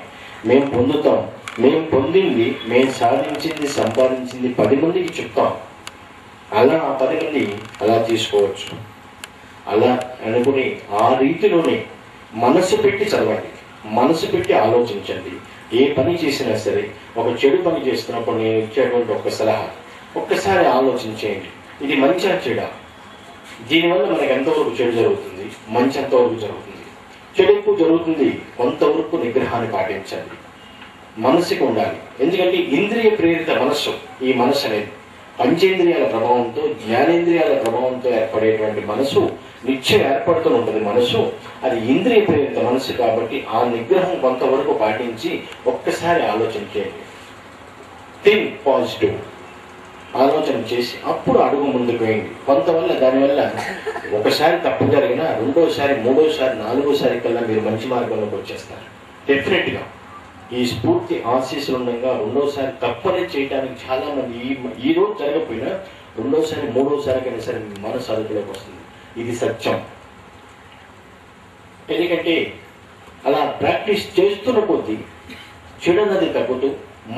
మేము పొందుతాం, మేము పొందింది మేము సాధించింది సంపాదించింది 10 మందికి చెప్తాం. అలా ఆ 10 మంది అలా తీసుకోవచ్చు. అలా అనుకుని ఆ రీతిలోనే మనసు పెట్టి చదవండి, మనసు పెట్టి ఆలోచించండి. ఏ పని చేసినా సరే ఒక చెడు పని చేస్తున్నప్పుడు నేను ఇచ్చేటువంటి ఒక సలహా ఒక్కసారి ఆలోచించేయండి, ఇది మంచా చెడా, దీనివల్ల మనకు ఎంతవరకు చెడు జరుగుతుంది, మంచి ఎంతవరకు జరుగుతుంది. చెడు ఎక్కువ జరుగుతుంది, కొంతవరకు నిగ్రహాన్ని పాటించండి. మనసుకి ఉండాలి, ఎందుకంటే ఇంద్రియ ప్రేరిత మనస్సు ఈ మనస్సు అనేది పంచేంద్రియాల ప్రభావంతో జ్ఞానేంద్రియాల ప్రభావంతో ఏర్పడేటువంటి మనసు నిత్యం ఏర్పడుతూ ఉంటుంది. మనసు అది ఇంద్రియ ప్రేరిత మనసు కాబట్టి ఆ నిగ్రహం కొంతవరకు పాటించి ఒక్కసారి ఆలోచన చేయండి. థింక్ పాజిటివ్, ఆలోచన చేసి అప్పుడు అడుగు ముందుకు వేయండి. కొంతవల్ల దానివల్ల ఒకసారి తప్పు జరిగినా రెండోసారి మూడోసారి నాలుగోసారి కల్లా మీరు మంచి మార్గంలోకి వచ్చేస్తారు. డెఫినెట్గా ఈ స్ఫూర్తి ఆశీస్సులు ఉండగా రెండోసారి తప్పనే చేయడానికి చాలా మంది ఈ రోజు జరగకపోయినా రెండోసారి మూడోసారికైనా సరే మనసు అదుపులోకి వస్తుంది. ఇది సత్యం. ఎందుకంటే అలా ప్రాక్టీస్ చేస్తున్న కొద్దీ చెడున్నది తగ్గుతూ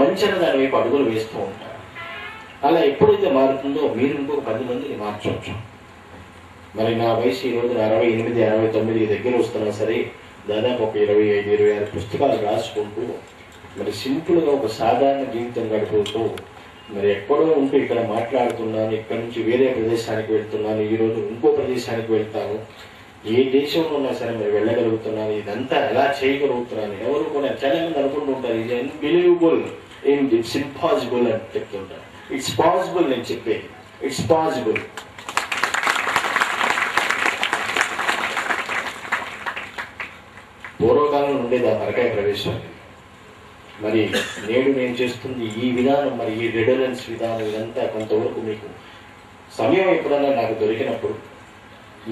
మంచి దాని వైపు అడుగులు వేస్తూ ఉంటారు. అలా ఎప్పుడైతే మారుతుందో మీరు ఇంకొక 10 మందిని మార్చవచ్చు. మరి నా వయసు ఈ రోజున 68, 69 దగ్గర వస్తున్నా సరే దాదాపు ఒక 25, 26 పుస్తకాలు రాసుకుంటూ మరి సింపుల్గా ఒక సాధారణ జీవితం గడుపుతూ మరి ఎక్కడో ఉంటూ ఇక్కడ మాట్లాడుతున్నాను, ఇక్కడ నుంచి వేరే ప్రదేశానికి వెళ్తున్నాను, ఈరోజు ఇంకో ప్రదేశానికి వెళ్తాను, ఏ దేశంలో ఉన్నా సరే మరి వెళ్ళగలుగుతున్నాను, ఇదంతా ఎలా చేయగలుగుతున్నాను. ఎవరు కూడా చాలా మంది అనుకుంటుంటారు ఇది అన్బిలీవబుల్, ఇట్స్ ఇంపాసిబుల్ అని చెప్తుంటారు. ఇట్స్ పాసిబుల్ నేను చెప్పేది, ఇట్స్ పాసిబుల్. పూర్వకాలం ఉండేది ఆ మరకాయ ప్రవేశం. మరి నేడు నేను చేస్తుంది ఈ విధానం, మరి ఈ రెడరెన్స్ విధానం, ఇదంతా కొంతవరకు మీకు సమయం ఎప్పుడన్నా నాకు దొరికినప్పుడు,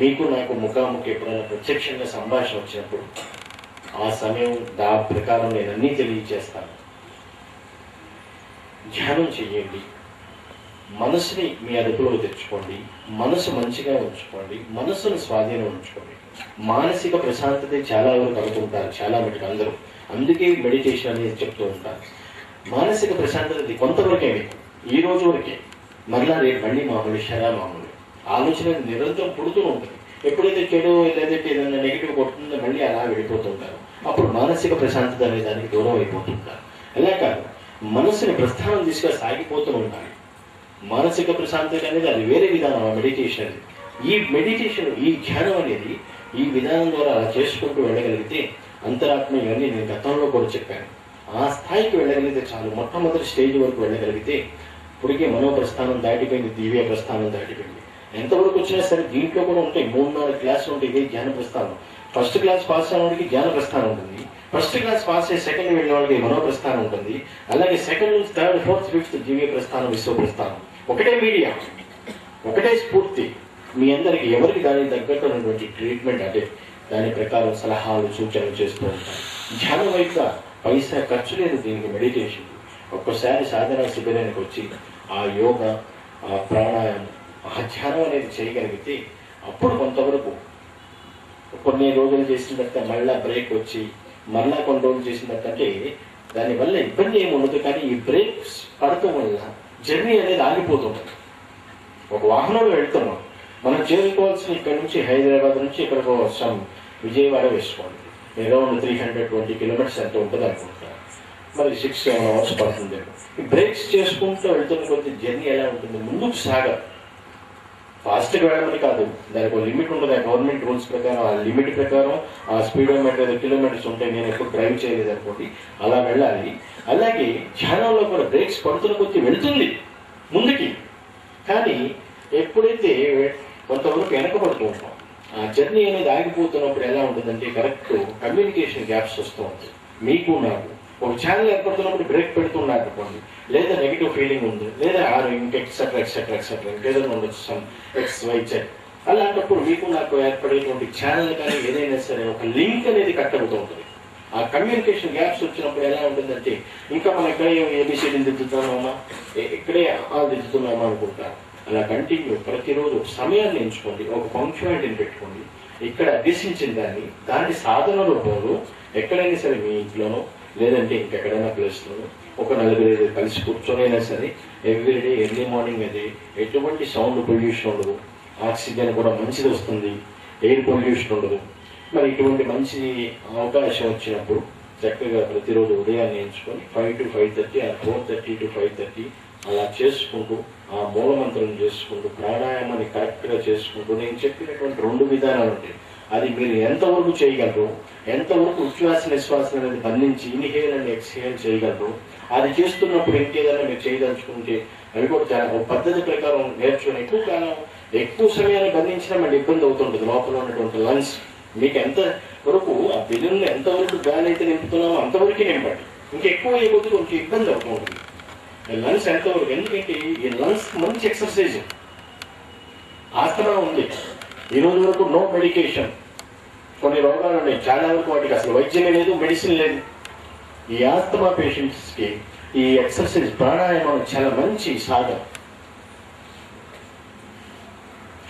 మీకు నాకు ముఖాముఖి ఎప్పుడైనా ప్రత్యక్షంగా సంభాషణ వచ్చినప్పుడు ఆ సమయం దా ప్రకారం నేను అన్నీ తెలియచేస్తాను. ధ్యానం చెయ్యండి, మనసుని మీ అదుపులో తెచ్చుకోండి, మనసు మంచిగా ఉంచుకోండి, మనసును స్వాధీనం ఉంచుకోండి. మానసిక ప్రశాంతత చాలా వరకు అనుకుంటారు, చాలా మటుకు అందరూ. అందుకే మెడిటేషన్ అనేది చెప్తూ ఉంటారు. మానసిక ప్రశాంతత కొంతవరకే, మీకు ఈ రోజు వరకే, మరలా రేపు మళ్ళీ మామూలు మామూలు ఆలోచన నిరంతరం పుడుతూ ఉంటుంది. ఎప్పుడైతే చెడు లేదంటే ఏదైనా నెగిటివ్ కొడుతుందో మళ్ళీ అలా వెళ్ళిపోతుంటారు. అప్పుడు మానసిక ప్రశాంతత అనే దానికి దూరం అయిపోతుంటారు. అలా కాదు, మనసుని ప్రస్థానం తీసుకొని సాగిపోతూ ఉండాలి. మానసిక ప్రశాంతత అనేది అది వేరే విధానం. ఆ మెడిటేషన్ అనేది, ఈ మెడిటేషన్, ఈ ధ్యానం అనేది ఈ విధానం ద్వారా అలా చేసుకుంటూ వెళ్ళగలిగితే, అంతరాత్మ ఇవన్నీ నేను గతంలో కూడా చెప్పాను, ఆ స్థాయికి వెళ్ళగలిగితే చాలు. మొట్టమొదటి స్టేజ్ వరకు వెళ్ళగలిగితే, ఇప్పటికే మనోప్రస్థానం దాటిపోయింది, దివ్య ప్రస్థానం దాటిపోయింది. ఎంతవరకు వచ్చినా సరే దీంట్లో కూడా ఉంటాయి, 3-4 క్లాసులు ఉంటాయి. ఇదే జ్ఞాన ప్రస్థానం. ఫస్ట్ క్లాస్ పాస్ అయిన వాడికి జ్ఞాన ప్రస్థానం ఉంటుంది, ఫస్ట్ క్లాస్ పాస్ అయ్యి సెకండ్ వెళ్ళిన వాళ్ళకి మనోప్రస్థానం ఉంటుంది, అలాగే సెకండ్ నుంచి థర్డ్, ఫోర్త్, ఫిఫ్త్ దివ్య ప్రస్థానం, విశ్వ ప్రస్థానం. ఒకటే మీడియా, ఒకటే స్ఫూర్తి. మీ అందరికి ఎవరికి దానికి తగ్గట్టున్నటువంటి ట్రీట్మెంట్, అంటే దాని ప్రకారం సలహాలు సూచనలు చేస్తూ ఉంటారు. ధ్యానం వైపుగా పైసా ఖర్చు లేదు దీనికి, మెడిటేషన్. ఒక్కసారి సాధన శిబిరానికి వచ్చి ఆ యోగ, ఆ ప్రాణాయామం, ఆ ధ్యానం అనేది చేయగలిగితే అప్పుడు కొంతవరకు కొన్ని రోజులు చేసిన తర్వాత మళ్ళా బ్రేక్ వచ్చి మళ్ళా కొన్ని రోజులు చేసిన తర్వాత, అంటే దానివల్ల ఇబ్బంది ఏమి ఉండదు. కానీ ఈ బ్రేక్స్ పడటం వల్ల జర్నీ అనేది ఆగిపోతుంది. ఒక వాహనంలో వెళ్తున్నాం, మనం చేరుకోవాల్సిన ఇక్కడ నుంచి హైదరాబాద్ నుంచి ఇక్కడికి వస్తాం, విజయవాడ వేసుకోండి, అరౌండ్ 320 కిలోమీటర్స్ ఎంత ఉంటుంది అనుకుంటారు. మరి 6-7 అవర్స్ పడుతుంది. ఈ బ్రేక్స్ చేసుకుంటూ వెళ్తున్న కొద్ది జర్నీ ఎలా ఉంటుంది, ముందుకు సాగదు. ఫాస్ట్గా వెళ్ళమని కాదు, దానికి ఒక లిమిట్ ఉంటుంది. గవర్నమెంట్ రూల్స్ ప్రకారం, ఆ లిమిట్ ప్రకారం ఆ స్పీడోమీటర్ కిలోమీటర్స్ ఉంటాయి. నేను ఎప్పుడు డ్రైవ్ చేయలేదు అనుకోండి, అలా వెళ్ళాలి. అలాగే ధ్యానంలో కూడా బ్రేక్స్ పడుతున్న కొద్ది వెళ్తుంది ముందుకి. కానీ ఎప్పుడైతే కొంతవరకు వెనకబడుతూ ఉంటాం, ఆ జర్నీ అనేది ఆగిపోతున్నప్పుడు ఎలా ఉంటుందంటే, కరెక్ట్ కమ్యూనికేషన్ గ్యాప్స్ వస్తూ ఉంటాయి. మీకు నాకు ఒక ఛానల్ ఏర్పడుతున్నప్పుడు బ్రేక్ పెడుతున్నారు అనుకోండి, లేదా నెగిటివ్ ఫీలింగ్ ఉంది, లేదా ఇంకెక్సెట్రా ఎక్సెట్రా ఎక్సెట్రా ఇంకేదైనా ఉండొచ్చు, సమ్ XYZ. అలాంటప్పుడు మీకు నాకు ఏర్పడేటువంటి ఛానల్ కానీ ఏదైనా సరే ఒక లింక్ అనేది కట్ అవుతూ ఉంటుంది. ఆ కమ్యూనికేషన్ గ్యాప్స్ వచ్చినప్పుడు ఎలా ఉంటుందంటే, ఇంకా మనం ఇక్కడే ABCD దిద్దుతున్నామా, ఇక్కడే దిద్దుతున్నామా అనుకుంటారు. అలా కంటిన్యూ ప్రతిరోజు సమయాన్ని ఎంచుకోండి, ఒక పంక్చువాలిటీని పెట్టుకోండి. ఇక్కడ అభ్యసించిన దాన్ని సాధనలో పోదు, ఎక్కడైనా సరే మీ ఇంట్లోనో లేదంటే ఇంకెక్కడైనా ప్లేస్లోనో ఒక 4-5 కలిసి కూర్చొనైనా సరే ఎవ్రీడే ఎర్లీ మార్నింగ్ అది ఎటువంటి సౌండ్ పొల్యూషన్ ఉండదు, ఆక్సిజన్ కూడా మంచిది వస్తుంది, ఎయిర్ పొల్యూషన్ ఉండదు. మరి ఇటువంటి మంచి అవకాశం వచ్చినప్పుడు చక్కగా ప్రతిరోజు ఉదయాన్ని ఎంచుకొని 5 to 5:30 4:30 to 5:30 అలా చేసుకుంటూ, ఆ మూలమంత్రం చేసుకుంటూ, ప్రాణాయామాన్ని కరెక్ట్గా చేసుకుంటూ, నేను చెప్పినటువంటి 2 విధానాలు ఉంటాయి. అది మీరు ఎంతవరకు చేయగలరు, ఎంతవరకు ఉచ్ఛ్వాస నిశ్వాసం అనేది బంధించి ఇన్హేల్ అండ్ ఎక్స్హేల్ చేయగలరు, అది చేస్తున్నప్పుడు ఇంకేదైనా మీరు చేయదలుచుకుంటే అవి కూడా చాలా ఒక పద్ధతి ప్రకారం నేర్చుకుని ఎక్కువ కాలం ఎక్కువ సమయాన్ని బంధించినా మళ్ళీ ఇబ్బంది అవుతుంటుంది. లోపల ఉన్నటువంటి లంగ్స్ మీకు ఎంత వరకు ఆ బెలూన్లో ఎంతవరకు గాలి అయితే నింపుతున్నామో అంతవరకే నింపండి. ఇంకెక్కువ అయిపోతే కొంచెం ఇబ్బంది అవుతూ ఉంటుంది. లంగ్స్ ఎంతవరకు, ఎందుకంటే ఈ లంగ్స్ మంచి ఎక్సర్సైజ్. ఆస్తమా ఉంది, ఈ రోజు వరకు నో మెడికేషన్. కొన్ని రోగాలు ఉన్నాయి, చాలా వరకు వాటికి అసలు వైద్యమే లేదు, మెడిసిన్ లేదు. ఈ ఆస్తమా పేషెంట్స్కి ఈ ఎక్సర్సైజ్ ప్రాణాయామం చాలా మంచి సాధన.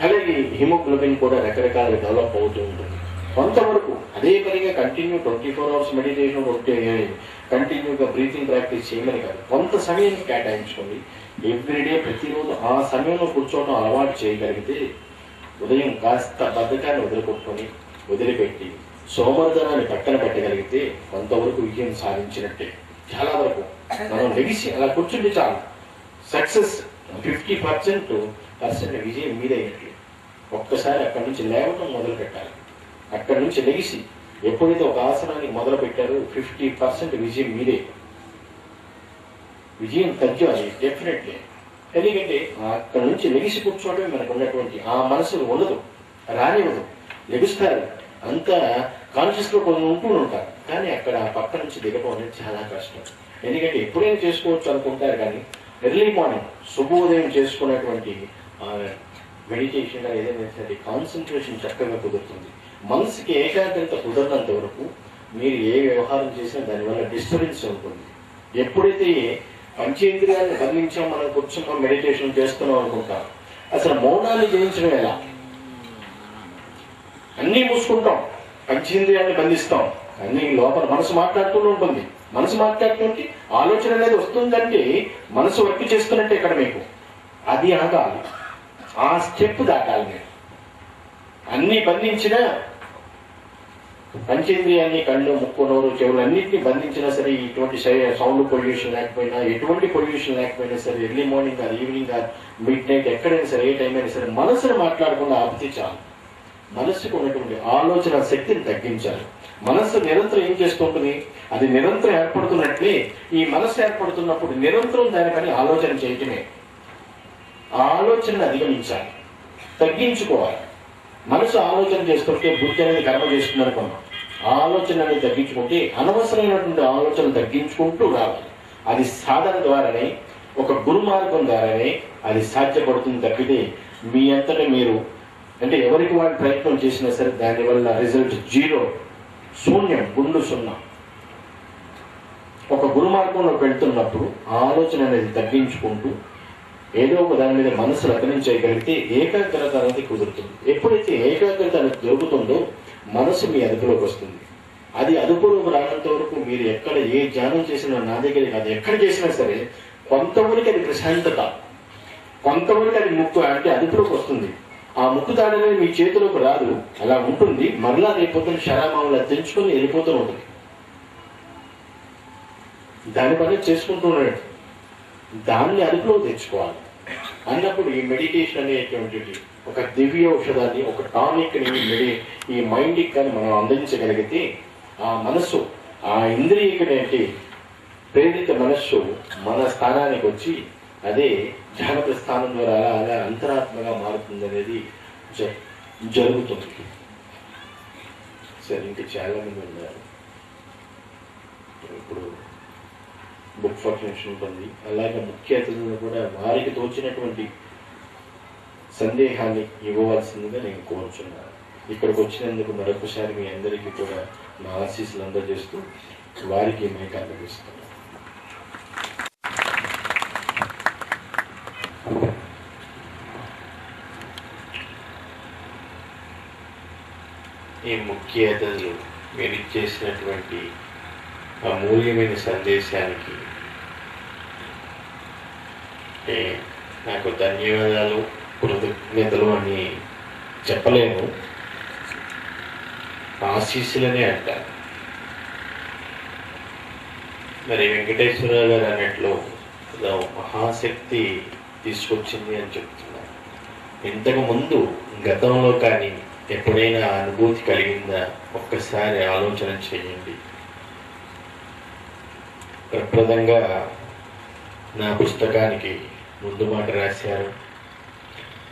అలాగే హిమోగ్లోబిన్ కూడా రకరకాలుగా డెవలప్ అవుతూ ఉంటుంది. కొంతవరకు అదే పనిగా కంటిన్యూ 24 hours మెడిటేషన్ కంటిన్యూగా బ్రీతింగ్ ప్రాక్టీస్ చేయమని కాదు, కొంత సమయం కేటాయించుకోండి. ఎవ్రీడే ప్రతిరోజు ఆ సమయంలో కూర్చోవడం అలవాటు చేయగలిగితే, ఉదయం కాస్త బద్ధకాన్ని వదిలిపెట్టి సోమర్ధనాన్ని పక్కన పెట్టగలిగితే కొంతవరకు విజయం సాధించినట్టే. చాలా వరకు మనం లెగిసి అలా కూర్చుంటే చాలు, సక్సెస్ 50% విజయం మీదైనట్లు. ఒక్కసారి అక్కడి నుంచి లేవటం మొదలు పెట్టాలి. అక్కడి నుంచి లెగిసి ఎప్పుడైతే ఒక ఆసనాన్ని మొదలు పెట్టారో 50% విజయం మీదే. విజయం తగ్గాలి డెఫినెట్లీ. ఎందుకంటే అక్కడి నుంచి లెగిసి కూర్చోవడమే మనకు ఉన్నటువంటి ఆ మనసులు ఉండదు, రానివ్వదు. లెగుస్తారు, అంతా కాన్షియస్గా కొన్ని ఉంటూ ఉంటారు, కానీ అక్కడ పక్క నుంచి దిగడం అనేది చాలా కష్టం. ఎందుకంటే ఎప్పుడైనా చేసుకోవచ్చు అనుకుంటారు, కానీ ఎర్లీ మార్నింగ్ శుభోదయం చేసుకున్నటువంటి మెడిటేషన్ ఏదైనా సరే కాన్సన్ట్రేషన్ చక్కగా కుదురుతుంది. మనసుకి ఏకాగ్రత కుదరనంత వరకు మీరు ఏ వ్యవహారం చేసినా దానివల్ల డిస్టర్బెన్స్ ఉంటుంది. ఎప్పుడైతే పంచేంద్రియాలను బంధించాం, మనం కూర్చున్నాం, మెడిటేషన్ చేస్తున్నాం అనుకుంటాం, అసలు మౌనాన్ని జయించడం ఎలా? అన్నీ మూసుకుంటాం, పంచేంద్రియాన్ని బంధిస్తాం, అన్ని లోపల మనసు మాట్లాడుతూనే ఉంటుంది. మనసు మాట్లాడుతుంటే ఆలోచన అనేది వస్తుందంటే మనసు వర్క్ చేస్తున్నట్టే ఇక్కడ మీకు. అది ఆగాలి, ఆ స్టెప్ దాటాలి. మీరు అన్ని బంధించిన పంచేంద్రియాన్ని, కళ్ళు, ముక్కు, నోరు, చెవులు అన్నింటినీ బంధించినా సరే, ఇటువంటి సౌండ్ పొల్యూషన్ లేకపోయినా, ఎటువంటి పొల్యూషన్ లేకపోయినా సరే, ఎర్లీ మార్నింగ్ కాదు, ఈవినింగ్ కాదు, మిడ్ నైట్, ఎక్కడైనా సరే, ఏ టైం అయినా సరే, మనసును మాట్లాడకుండా ఆపితే చాలు. మనస్సుకు ఉన్నటువంటి ఆలోచన శక్తిని తగ్గించాలి. మనస్సు నిరంతరం ఏం చేస్తుంటుంది? అది నిరంతరం ఏర్పడుతున్నట్లే ఈ మనస్సు ఏర్పడుతున్నప్పుడు నిరంతరం దానిపైన ఆలోచన చేయటమే. ఆ ఆలోచనను అధిగమించాలి, తగ్గించుకోవాలి. మనసు ఆలోచన చేస్తుంటే బుద్ధి అనేది కర్మ చేస్తుంది అనుకున్నాం. ఆలోచన అనేది తగ్గించుకుంటే అనవసరమైనటువంటి ఆలోచన తగ్గించుకుంటూ రావాలి. అది సాధన ద్వారానే, ఒక గురు మార్గం ద్వారానే అది సాధ్యపడుతుంది. తప్పితే మీ అంతటా మీరు అంటే ఎవరికి వాడి ప్రయత్నం చేసినా సరే దానివల్ల రిజల్ట్ జీరో, శూన్యం, గుండు సున్నా. ఒక గురు మార్గంలోకి వెళ్తున్నప్పుడు ఆలోచన అనేది తగ్గించుకుంటూ ఏదో ఒక దాని మీద మనసు లగ్నం చేయగలిగితే ఏకాగ్రత అనేది కుదురుతుంది. ఎప్పుడైతే ఏకాగ్రత అనేది దొరుకుతుందో మనసు మీ అదుపులోకి వస్తుంది. అది అదుపులోకి రానంత వరకు మీరు ఎక్కడ ఏ ధ్యానం చేసినా, నా దగ్గర కాదు, ఎక్కడ చేసినా సరే కొంతవరకు అది ప్రశాంతత, కొంతవరకు అది ముక్కు అంటే అదుపులోకి వస్తుంది. ఆ ముక్కు దాడి అనేది మీ చేతిలోకి రాదు, అలా ఉంటుంది. మరలా రేపొద్దున శరామావులా తెంచుకొని వెళ్ళిపోతూ ఉంటుంది. దాని పని చేసుకుంటూ ఉన్నాడు, దాన్ని అదుపులోకి తెచ్చుకోవాలి. అన్నప్పుడు ఈ మెడిటేషన్ అనేటువంటిది ఒక దివ్య ఔషధాన్ని, ఒక టానిక్ని ఈ మైండ్కి కానీ మనం అందించగలిగితే ఆ మనస్సు, ఆ ఇంద్రియకి ప్రేరిత మనస్సు మన స్థానానికి వచ్చి అదే జాగ్రత్త స్థానం ద్వారా అలా అంతరాత్మగా మారుతుంది అనేది జరుగుతుంది. సరే, ఇంకా చాలా మంది ఉన్నారు. ఇప్పుడు బుక్ ఫంక్షన్ ఉంటుంది, అలాగే ముఖ్య అతిథులు కూడా వారికి తోచినటువంటి సందేహాన్ని ఇవ్వవలసిందిగా నేను కోరుచున్నాను. ఇక్కడికి వచ్చినందుకు మరొకసారి మీ అందరికీ కూడా నా ఆశీస్సులు అందజేస్తూ వారికి మైక్ అందజేస్తున్నాను. ఈ ముఖ్య అతిథులు మీరు ఇచ్చేసినటువంటి అమూల్యమైన సందేశానికి నాకు ధన్యవాదాలు, కృతజ్ఞతలు అని చెప్పలేను, ఆశీస్సులనే అంటారు. మరి వెంకటేశ్వరరావు గారు అన్నట్లు మహాశక్తి తీసుకొచ్చింది అని చెప్తున్నారు. ఇంతకు ముందు గతంలో కానీ ఎప్పుడైనా అనుభూతి కలిగిందా? ఒక్కసారి ఆలోచన చేయండి. ప్రప్రదంగా నా పుస్తకానికి ముందు మాట రాశారు.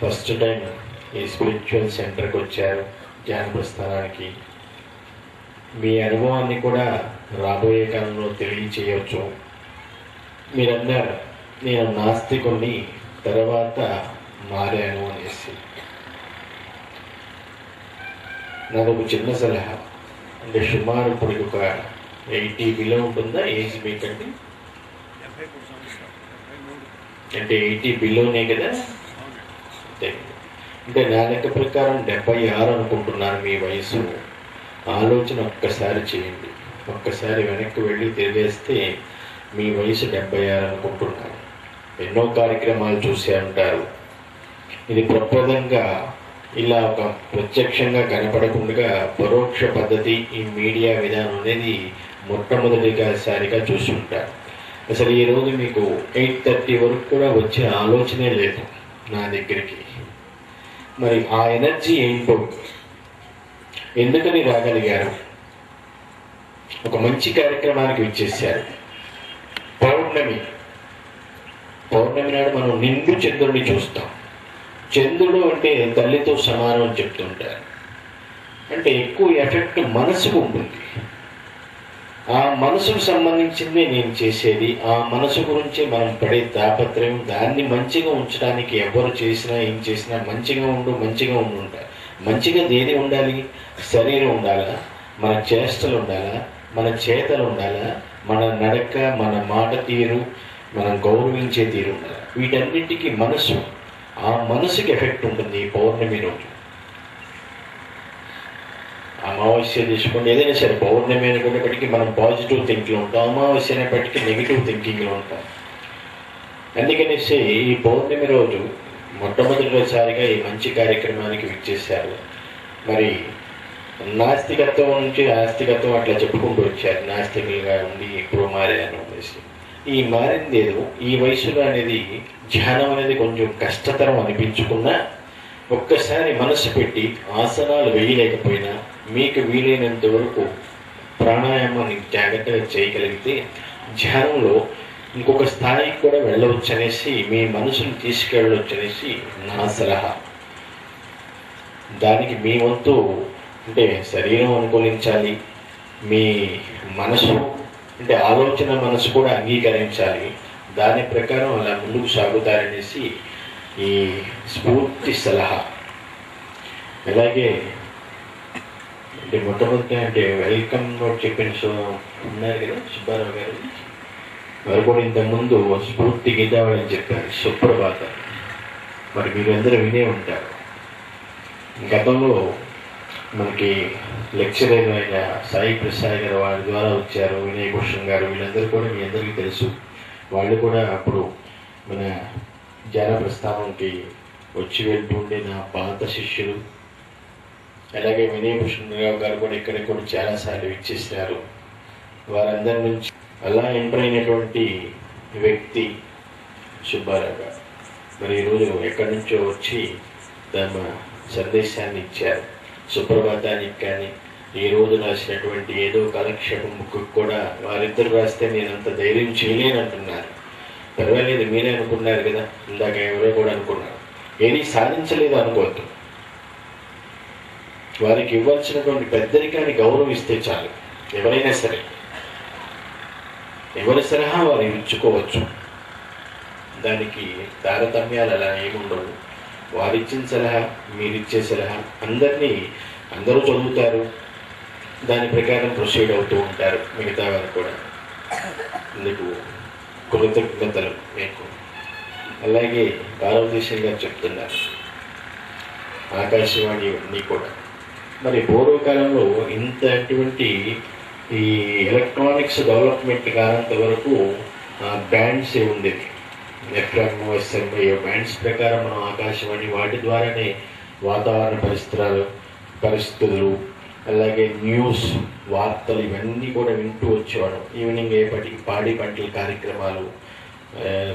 ఫస్ట్ టైం ఈ స్పిరిచువల్ సెంటర్కి వచ్చారు ధ్యాన ప్రస్థానానికి. మీ అనుభవాన్ని కూడా రాబోయే కాలంలో తెలియచేయవచ్చు. మీరన్నారు నేను నాస్తికుని తర్వాత మారాను అనేసి. నాకు ఒక చిన్న సలహా, అంటే సుమారు ఇప్పుడు ఒక 80 బిలో ఉంటుందా ఏజ్ మీకంటే? అంటే 80 బిలోనే కదా. అంటే నా లెక్క ప్రకారం 76 అనుకుంటున్నాను మీ వయసు. ఆలోచన ఒక్కసారి చేయండి, ఒక్కసారి వెనక్కి వెళ్ళి తిరిగేస్తే మీ వయసు 76 అనుకుంటున్నాను. ఎన్నో కార్యక్రమాలు చూసే ఉంటారు. ఇది ప్రప్రదంగా ఇలా ఒక ప్రత్యక్షంగా కనపడకుండా పరోక్ష పద్ధతి ఈ మీడియా విధానం అనేది మొట్టమొదటిసారిగా చూస్తుంటారు. అసలు ఈరోజు మీకు 8:30 వరకు కూడా వచ్చే ఆలోచనే లేదు నా దగ్గరికి. మరి ఆ ఎనర్జీ ఏంటో, ఎందుకని రాగలిగారు? ఒక మంచి కార్యక్రమానికి విచ్చేశారు. పౌర్ణమి నాడు మనం నిండు చంద్రుడిని చూస్తాం. చంద్రుడు అంటే తల్లితో సమానం అని చెప్తుంటారు. అంటే ఎక్కువ ఎఫెక్ట్ మనసుకు ఉంటుంది. ఆ మనసుకు సంబంధించింది నేను చేసేది. ఆ మనసు గురించి మనం పడే తాపత్రయం, దాన్ని మంచిగా ఉంచడానికి ఎవరు చేసినా ఏం చేసినా మంచిగా ఉండాలి. మంచిగా దేని ఉండాలి? శరీరం ఉండాలా, మన చేష్టలు ఉండాలా, మన చేతలు ఉండాలా, మన నడక, మన మాట తీరు, మనం గౌరవించే తీరు ఉండాలి. వీటన్నింటికి మనసు, ఆ మనసుకి ఎఫెక్ట్ ఉంటుంది ఈ పౌర్ణమి రోజు. అమావాస్య తీసుకోండి, ఏదైనా సరే పౌర్ణమి అనుకునేప్పటికీ మనం పాజిటివ్ థింకింగ్లో ఉంటాం, అమావాస్య అనేప్పటికీ నెగిటివ్ థింకింగ్లో ఉంటాం. అందుకనేసి ఈ పౌర్ణమి రోజు మొట్టమొదటిసారిగా ఈ మంచి కార్యక్రమానికి విచ్చేశారు. మరి నాస్తికత్వం నుంచి ఆస్తికత్వం అట్లా చెప్పుకుంటూ వచ్చారు. నాస్తికులుగా ఉండి ఇప్పుడు మారాను అనేసి. ఈ మారింది ఏదో ఈ వయసులో అనేది ధ్యానం అనేది కొంచెం కష్టతరం అనిపించుకున్నా, ఒక్కసారి మనసు పెట్టి ఆసనాలు వేయలేకపోయినా మీకు వీలైనంత వరకు ప్రాణాయామాన్ని జాగ్రత్తగా చేయగలిగితే ధ్యానంలో ఇంకొక స్థాయికి కూడా వెళ్ళవచ్చు అనేసి, మీ మనసును తీసుకెళ్ళవచ్చు అనేసి నా సలహా. దానికి మీ వంతు అంటే శరీరం అనుకూలించాలి, మీ మనసు అంటే ఆలోచన మనసు కూడా అంగీకరించాలి. దాని ప్రకారం అలా ముందుకు సాగుతారనేసి ఈ స్ఫూర్తి సలహా. అలాగే అంటే మొట్టమొదటి అంటే వెల్కమ్ నోట్ చెప్పిన ఉన్నారు కదా సుబ్బారావు గారు, వారు కూడా ఇంతకుముందు స్ఫూర్తి గీతావళి చెప్పారు, సుప్రభాతం. మరి మీరందరూ వినే ఉంటారు. గతంలో మనకి లెక్చరర్ అయిన సాయి ప్రసాద్ గారు వారి ద్వారా వచ్చారు, వినయ్ భూషణ్ గారు, వీళ్ళందరూ కూడా మీ అందరికీ తెలుసు. వాళ్ళు కూడా అప్పుడు మన ధ్యాన ప్రస్థానంకి వచ్చి వెళ్తుండే నా పాత శిష్యులు. అలాగే వినయ్ భూషణ్ రావు గారు కూడా ఇక్కడ కూడా చాలాసార్లు ఇచ్చేసినారు. వారందరి నుంచి అలా ఎంటర్ అయినటువంటి వ్యక్తి సుబ్బారావు గారు. మరి ఈరోజు ఎక్కడి నుంచో వచ్చి తమ సందేశాన్ని ఇచ్చారు. సుప్రభాతానికి కానీ ఈ రోజు రాసినటువంటి ఏదో కాలక్షేపం బుక్కు కూడా వారిద్దరు రాస్తే నేను అంత ధైర్యం చేయలేనంటున్నారు. పర్వాలేదు, మీరే అనుకున్నారు కదా, ఇందాక ఎవరో కూడా అనుకున్నారు. ఏది సాధించలేదు అనుకోవద్దు. వారికి ఇవ్వాల్సినటువంటి పెద్దరికాన్ని గౌరవిస్తే చాలు. ఎవరైనా సరే ఎవరి సలహా వారు ఇచ్చుకోవచ్చు. దానికి తారతమ్యాలు అలా ఏముండవు. వారిచ్చిన సలహా, మీరిచ్చే సలహా అందరూ చదువుతారు, దాని ప్రకారం ప్రొసీడ్ అవుతూ ఉంటారు. మిగతా వారు కూడా మీకు కృతజ్ఞతలు మీకు. అలాగే భారతదేశం గారు చెప్తున్నారు ఆకాశవాణి అన్నీ కూడా. మరి పూర్వకాలంలో ఇంతటువంటి ఈ ఎలక్ట్రానిక్స్ డెవలప్మెంట్ కానంత వరకు బ్యాండ్స్ ఉండేవి. ఎఫ్ఎం, ఎస్ఎంఐ బ్యాండ్స్ ప్రకారం మనం ఆకాశవాణి వాటి ద్వారానే వాతావరణ పరిస్థితులు అలాగే న్యూస్, వార్తలు ఇవన్నీ కూడా వింటూ వచ్చేవాడు. ఈవినింగ్ అయ్యేపటికి పాడి పంటల కార్యక్రమాలు,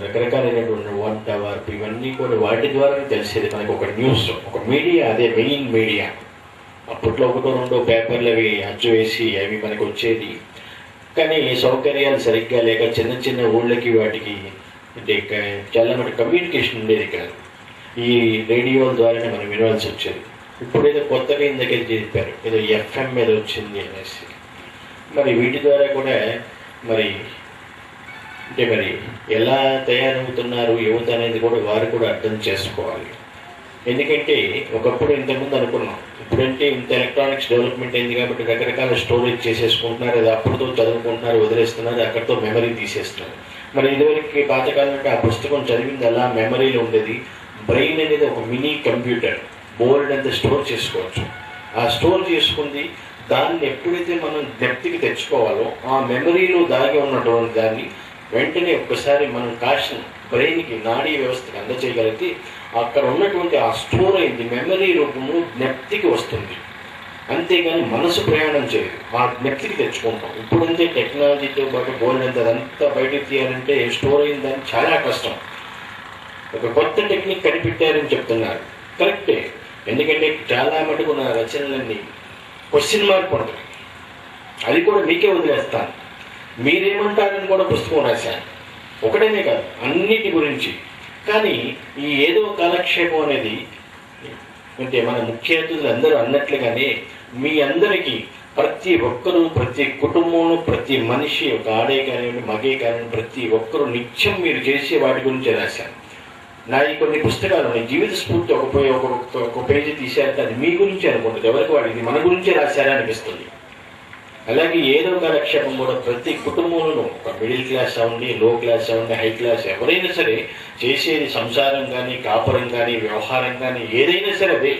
రకరకాలైనటువంటి వంట వార్పు ఇవన్నీ కూడా వాటి ద్వారానే తెలిసేది మనకు. ఒక న్యూస్, ఒక మీడియా, అదే మెయిన్ మీడియా. అప్పట్లో ఒకటో రెండో పేపర్లు అవి అచ్చు వేసి అవి మనకు వచ్చేది. కానీ సౌకర్యాలు సరిగ్గా లేక చిన్న చిన్న ఊళ్ళకి వాటికి అంటే చాలా మటు కమ్యూనికేషన్ ఉండేది కాదు. ఈ రేడియోల ద్వారానే మనం వినవలసి వచ్చేది. ఇప్పుడు ఏదో కొత్తగా ఇందుకే చెప్పారు, ఏదో ఎఫ్ఎం మీద వచ్చింది అనేసి. మరి వీటి ద్వారా కూడా మరి అంటే మరి ఎలా తయారవుతున్నారు యువత అనేది కూడా వారు కూడా అర్థం చేసుకోవాలి. ఎందుకంటే ఒకప్పుడు ఇంతకుముందు అనుకున్నాం, ఇప్పుడంటే ఇంత ఎలక్ట్రానిక్స్ డెవలప్మెంట్ అయింది కాబట్టి రకరకాల స్టోరేజ్ చేసేసుకుంటున్నారు, అది అప్పుడుతో చదువుకుంటున్నారు, వదిలేస్తున్నారు, అక్కడితో మెమరీ తీసేస్తున్నారు. మరి ఇదివరకు పాతకాలం అంటే ఆ పుస్తకం చదివింది అలా మెమరీలో ఉండేది. బ్రెయిన్ అనేది ఒక మినీ కంప్యూటర్, బోర్డ్ అంతా స్టోర్ చేసుకోవచ్చు. ఆ స్టోర్ చేసుకుంది దాన్ని ఎప్పుడైతే మనం డెప్త్కి తెచ్చుకోవాలో ఆ మెమరీలో దాగి ఉన్నటువంటి దాన్ని వెంటనే ఒక్కసారి మనం కాషన్ బ్రెయిన్కి, నాడీ వ్యవస్థకి అందచేయగలిగితే అక్కడ ఉన్నటువంటి ఆ స్టోర్ అయింది మెమరీ రూపంలో డెప్త్కి వస్తుంది. అంతేగాని మనసు ప్రయాణం చేయదు, ఆ జ్ఞప్తికి తెచ్చుకుంటాం. ఇప్పుడంతే టెక్నాలజీతో పాటు గోల్డ్ అంతా బయటకు తీయాలంటే స్టోర్ అయిందని చాలా కష్టం. ఒక కొత్త టెక్నిక్ కనిపెట్టారని చెప్తున్నారు, కరెక్టే. ఎందుకంటే చాలా మటుకు నా రచనలన్నీ క్వశ్చన్ మార్క్ ఉంటుంది. అది కూడా మీకే వదిలేస్తాను, మీరేమంటారని కూడా పుస్తకం రాశాను. ఒకటనే కాదు, అన్నిటి గురించి. కానీ ఈ ఏదో కాలక్షేపం అనేది అంటే మన ముఖ్య అతిథులు అందరూ అన్నట్లుగానే మీ అందరికీ ప్రతి ఒక్కరూ, ప్రతి కుటుంబంలో ప్రతి మనిషి, ఒక ఆడే కానివ్వండి మగే కానివ్వండి, ప్రతి ఒక్కరూ నిత్యం మీరు చేసే వాటి గురించి రాశాను. నా ఈ కొన్ని పుస్తకాలు జీవిత స్ఫూర్తి ఒక పేజీ తీశారు, అది మీ గురించి అనుకుంటుంది, ఎవరికి వాడు ఇది మన గురించే రాశారా అనిపిస్తుంది. అలాగే ఏదో కాలక్షేపం కూడా ప్రతి కుటుంబంలోనూ, ఒక మిడిల్ క్లాస్ అవ్వండి, లో క్లాస్ అవ్వండి, హై క్లాస్, ఎవరైనా సరే చేసేది సంసారం కానీ, కాపురం కానీ, వ్యవహారం కానీ, ఏదైనా సరే అదే.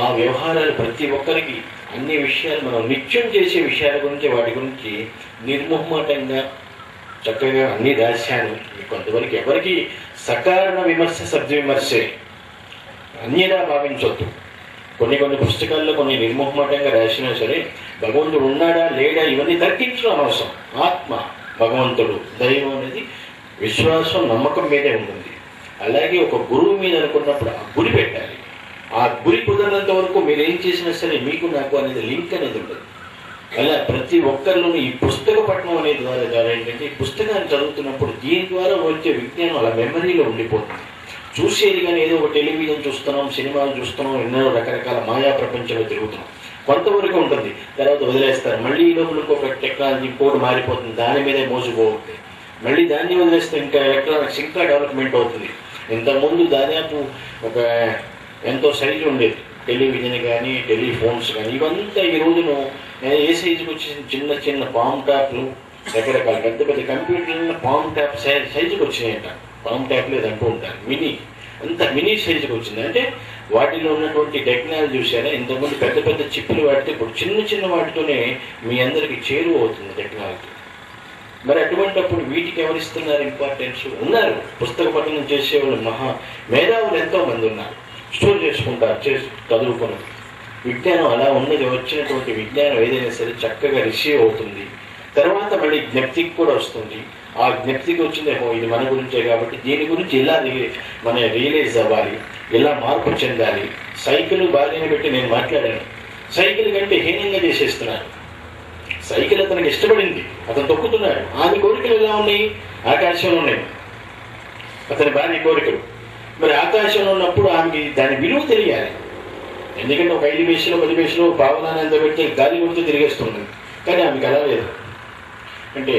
ఆ వ్యవహారాలు ప్రతి ఒక్కరికి అన్ని విషయాలు మనం నిత్యం చేసే విషయాల గురించి, వాటి గురించి నిర్మోహమాటంగా చక్కగా అన్నీ రాశాను. కొంతవరకు ఎవరికి సకారణ విమర్శ సద్విమర్శే, అన్యదా భావించొద్దు. కొన్ని పుస్తకాల్లో కొన్ని నిర్మోహమాటంగా రాసినా సరే భగవంతుడు ఉన్నాడా లేడా ఇవన్నీ తర్కించడం అనవసరం. ఆత్మ, భగవంతుడు, దైవం అనేది విశ్వాసం, నమ్మకం మీదే ఉంటుంది. అలాగే ఒక గురువు మీద అనుకున్నప్పుడు ఆ గురి పెట్టాలి. ఆ గురి కుదరినంత వరకు మీరు ఏం చేసినా సరే మీకు నాకు అనేది లింక్ అనేది ఉంటుంది. అలా ప్రతి ఒక్కరిలోనూ ఈ పుస్తక పఠనం అనే ద్వారా ఏంటంటే ఈ పుస్తకాన్ని చదువుతున్నప్పుడు దీని ద్వారా వచ్చే విజ్ఞానం అలా మెమరీలో ఉండిపోతుంది. చూసేది కానీ ఏదో ఒక టెలివిజన్ చూస్తున్నాం, సినిమాలు చూస్తున్నాం, ఎన్నో రకరకాల మాయా ప్రపంచంలో తిరుగుతున్నాం, కొంతవరకు ఉంటుంది, తర్వాత వదిలేస్తారు. మళ్ళీ ఈ లోపల ఇంకొక టెక్నాలజీ కోడ్ మారిపోతుంది, దాని మీదే మోసుకుపోతుంది. మళ్ళీ దాన్ని వదిలేస్తే ఇంకా ఎలక్ట్రానిక్స్ ఇంకా డెవలప్మెంట్ అవుతుంది. ఇంతకుముందు దాదాపు ఒక ఎంతో సైజు ఉండేది టెలివిజన్ కానీ, టెలిఫోన్స్ కానీ, ఇవంతా ఈ రోజును ఏ సైజుకి వచ్చేసి చిన్న చిన్న పామ్ ట్యాప్లు, రకరకాల పెద్ద పెద్ద కంప్యూటర్లు పామ్ ట్యాప్ సైజుకి వచ్చినాయంట. పామ్ ట్యాప్ లేదంటూ ఉంటారు, అంత మినీ సైజుకి వచ్చింది. అంటే వాటిలో ఉన్నటువంటి టెక్నాలజీ చూసారా, ఇంతకుముందు పెద్ద పెద్ద చిప్పులు వాడితే ఇప్పుడు చిన్న చిన్న వాటితోనే మీ అందరికి చేరువ అవుతుంది టెక్నాలజీ. మరి అటువంటిప్పుడు వీటికి ఎవరిస్తున్నారు ఇంపార్టెన్స్? ఉన్నారు, పుస్తక పఠనం చేసేవాళ్ళు మేధావులు ఎంతో మంది ఉన్నారు, స్టోర్ చేసుకుంటారు, చదువుకుని. విజ్ఞానం అలా ఉన్నది, వచ్చినటువంటి విజ్ఞానం ఏదైనా సరే చక్కగా రిసీవ్ అవుతుంది. తర్వాత మళ్ళీ జ్ఞప్తికి కూడా వస్తుంది. ఆ జ్ఞప్తికి వచ్చింది, ఇది మన గురించే కాబట్టి దీని గురించి ఇలా మన రియలైజ్ అవ్వాలి, ఇలా మార్పు చెందాలి. సైకిల్ బాగానే పెట్టి నేను మాట్లాడాను, సైకిల్ కంటే హీనంగా చేసేస్తున్నాను. సైకిల్ అతనికి ఇష్టపడింది, అతను తొక్కుతున్నాడు. ఆమె కోరికలు ఎలా ఉన్నాయి? ఆకాశంలో ఉన్నాయి అతని భార్య కోరికలు. మరి ఆకాశంలో ఉన్నప్పుడు ఆమెకి దాని విలువ తెలియాలి. ఎందుకంటే ఒక 5 పైసలు 10 పైసలు పావనాన్ని ఎంత పెడితే గాలి కొడుతూ తిరిగేస్తుంది. కానీ ఆమెకి అలా లేదు. అంటే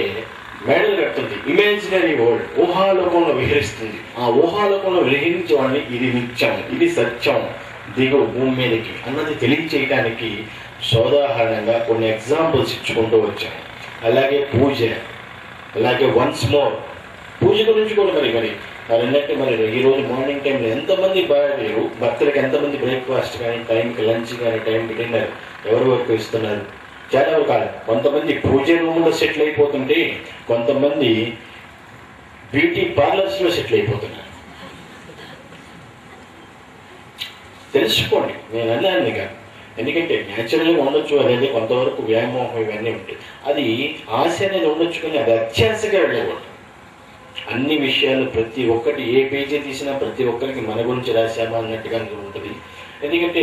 మేడలు కడుతుంది, ఇమాజినరీ వరల్డ్, ఊహాలోకంలో విహరిస్తుంది. ఆ ఊహాలోకంలో విహరించే వాడిని ఇది నిత్యం, ఇది సత్యం, దిగు భూమి మీదకి అన్నది తెలియచేయడానికి సోదాహరణంగా కొన్ని ఎగ్జాంపుల్స్ ఇచ్చుకుంటూ వచ్చాను. అలాగే పూజ, అలాగే వన్స్ మోర్ పూజ గురించి కూడా మరి అన్నట్టు మరి ఈరోజు మార్నింగ్ టైంలో ఎంతమంది భార్యలు భర్తలకు ఎంతమంది బ్రేక్ఫాస్ట్ కానీ, టైంకి లంచ్ కానీ, టైంకి డిన్నర్ ఎవరి వరకు ఇస్తున్నారు? చాలా కాదు. కొంతమంది పూజ రూమ్లో సెటిల్ అయిపోతుంటే కొంతమంది బ్యూటీ పార్లర్స్లో సెటిల్ అయిపోతున్నారు. తెలుసుకోండి, నేను అన్నాను కాదు. ఎందుకంటే న్యాచురల్గా ఉండొచ్చు, అనేది కొంతవరకు వ్యామోహం ఇవన్నీ ఉంటాయి. అది ఆశ అనేది ఉండొచ్చు, కానీ అది అత్యాశగా వెళ్ళకూడదు. అన్ని విషయాలు ప్రతి ఒక్కటి ఏ పేజీ తీసినా ప్రతి ఒక్కరికి మన గురించి రాశామా అన్నట్టుగా ఉంటుంది. ఎందుకంటే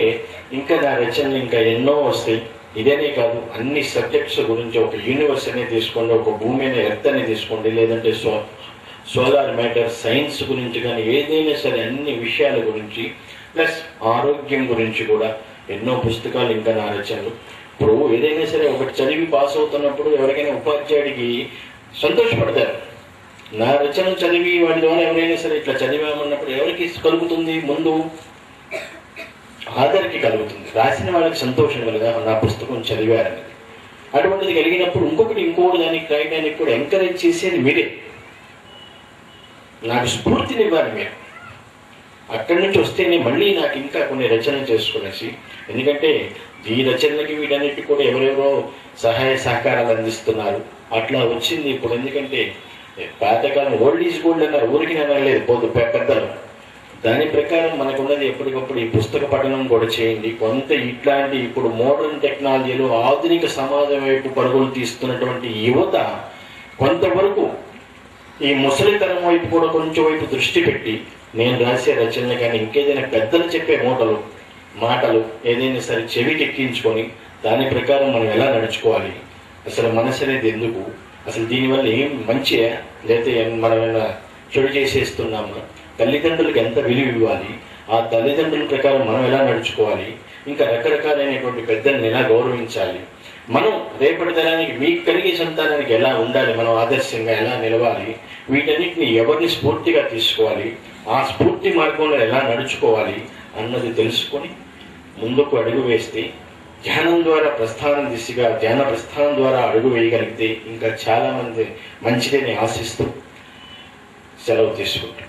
ఇంకా నా రచనలు ఇంకా ఎన్నో వస్తాయి. ఇదేనే కాదు, అన్ని సబ్జెక్ట్స్ గురించి ఒక యూనివర్స్ అనేది తీసుకోండి, ఒక భూమి అనే ఎర్త్ అనేది తీసుకోండి, లేదంటే సోలార్ మ్యాటర్, సైన్స్ గురించి కానీ ఏదైనా సరే అన్ని విషయాల గురించి, ప్లస్ ఆరోగ్యం గురించి కూడా ఎన్నో పుస్తకాలు ఇంకా నా రచనలు. ఇప్పుడు ఏదైనా సరే ఒకటి చదివి పాస్ అవుతున్నప్పుడు ఎవరికైనా ఉపాధ్యాయుడికి సంతోషపడతారు. నా రచన చదివి వాటి ద్వారా ఎవరైనా సరే ఇట్లా చదివామన్నప్పుడు ఎవరికి కలుగుతుంది? ముందు ఆదరికి కలుగుతుంది, రాసిన వాళ్ళకి సంతోషం కలుగా నా పుస్తకం చదివారనేది. అటువంటిది కలిగినప్పుడు ఇంకోటి దానికి రాయడానికి కూడా ఎంకరేజ్ చేసేది మీరే. నాకు స్ఫూర్తినివ్వాలి మీరు. అక్కడి నుంచి వస్తేనే మళ్ళీ నాకు ఇంకా కొన్ని రచనలు చేసుకునేసి, ఎందుకంటే ఈ రచనలకి వీటన్నిటి కూడా ఎవరెవరో సహాయ సహకారాలు అందిస్తున్నారు. అట్లా వచ్చింది ఇప్పుడు. ఎందుకంటే పాతకాలం ఓల్డ్ ఈజ్ గోల్డ్ అన్నారు, ఊరికి అనలేదు పెద్దలు. దాని ప్రకారం మనకున్నది ఎప్పటికప్పుడు ఈ పుస్తక పఠనం కూడా చేయండి. కొంత ఇట్లాంటి ఇప్పుడు మోడర్న్ టెక్నాలజీలో ఆధునిక సమాజం వైపు పరుగులు తీస్తున్నటువంటి యువత కొంతవరకు ఈ ముసలితనం వైపు కూడా కొంచెం వైపు దృష్టి పెట్టి నేను రాసే రచనలు కానీ ఇంకేదైనా పెద్దలు చెప్పే మాటలు ఏదైనా సరే చెవికి ఎక్కించుకొని దాని ప్రకారం మనం ఎలా నడుచుకోవాలి, అసలు మనసు అనేది ఎందుకు, అసలు దీనివల్ల ఏం మంచియా లేకపోతే మనం ఏమైనా చెడు చేసేస్తున్నామా, తల్లిదండ్రులకు ఎంత విలువ ఇవ్వాలి, ఆ తల్లిదండ్రుల ప్రకారం మనం ఎలా నడుచుకోవాలి, ఇంకా రకరకాలైనటువంటి పెద్దల్ని ఎలా గౌరవించాలి, మనం రేపటి తరానికి మీకు కలిగే సంతానానికి ఎలా ఉండాలి, మనం ఆదర్శంగా ఎలా నిలవాలి, వీటన్నిటిని ఎవరిని స్ఫూర్తిగా తీసుకోవాలి, ఆ స్ఫూర్తి మార్గంలో ఎలా నడుచుకోవాలి అన్నది తెలుసుకొని ముందుకు అడుగు వేస్తే ధ్యానం ద్వారా ధ్యాన ప్రస్థానం ద్వారా అడుగు వేయగలిగితే ఇంకా చాలా మంది మంచిదని ఆశిస్తూ సెలవు తీసుకుంటాం.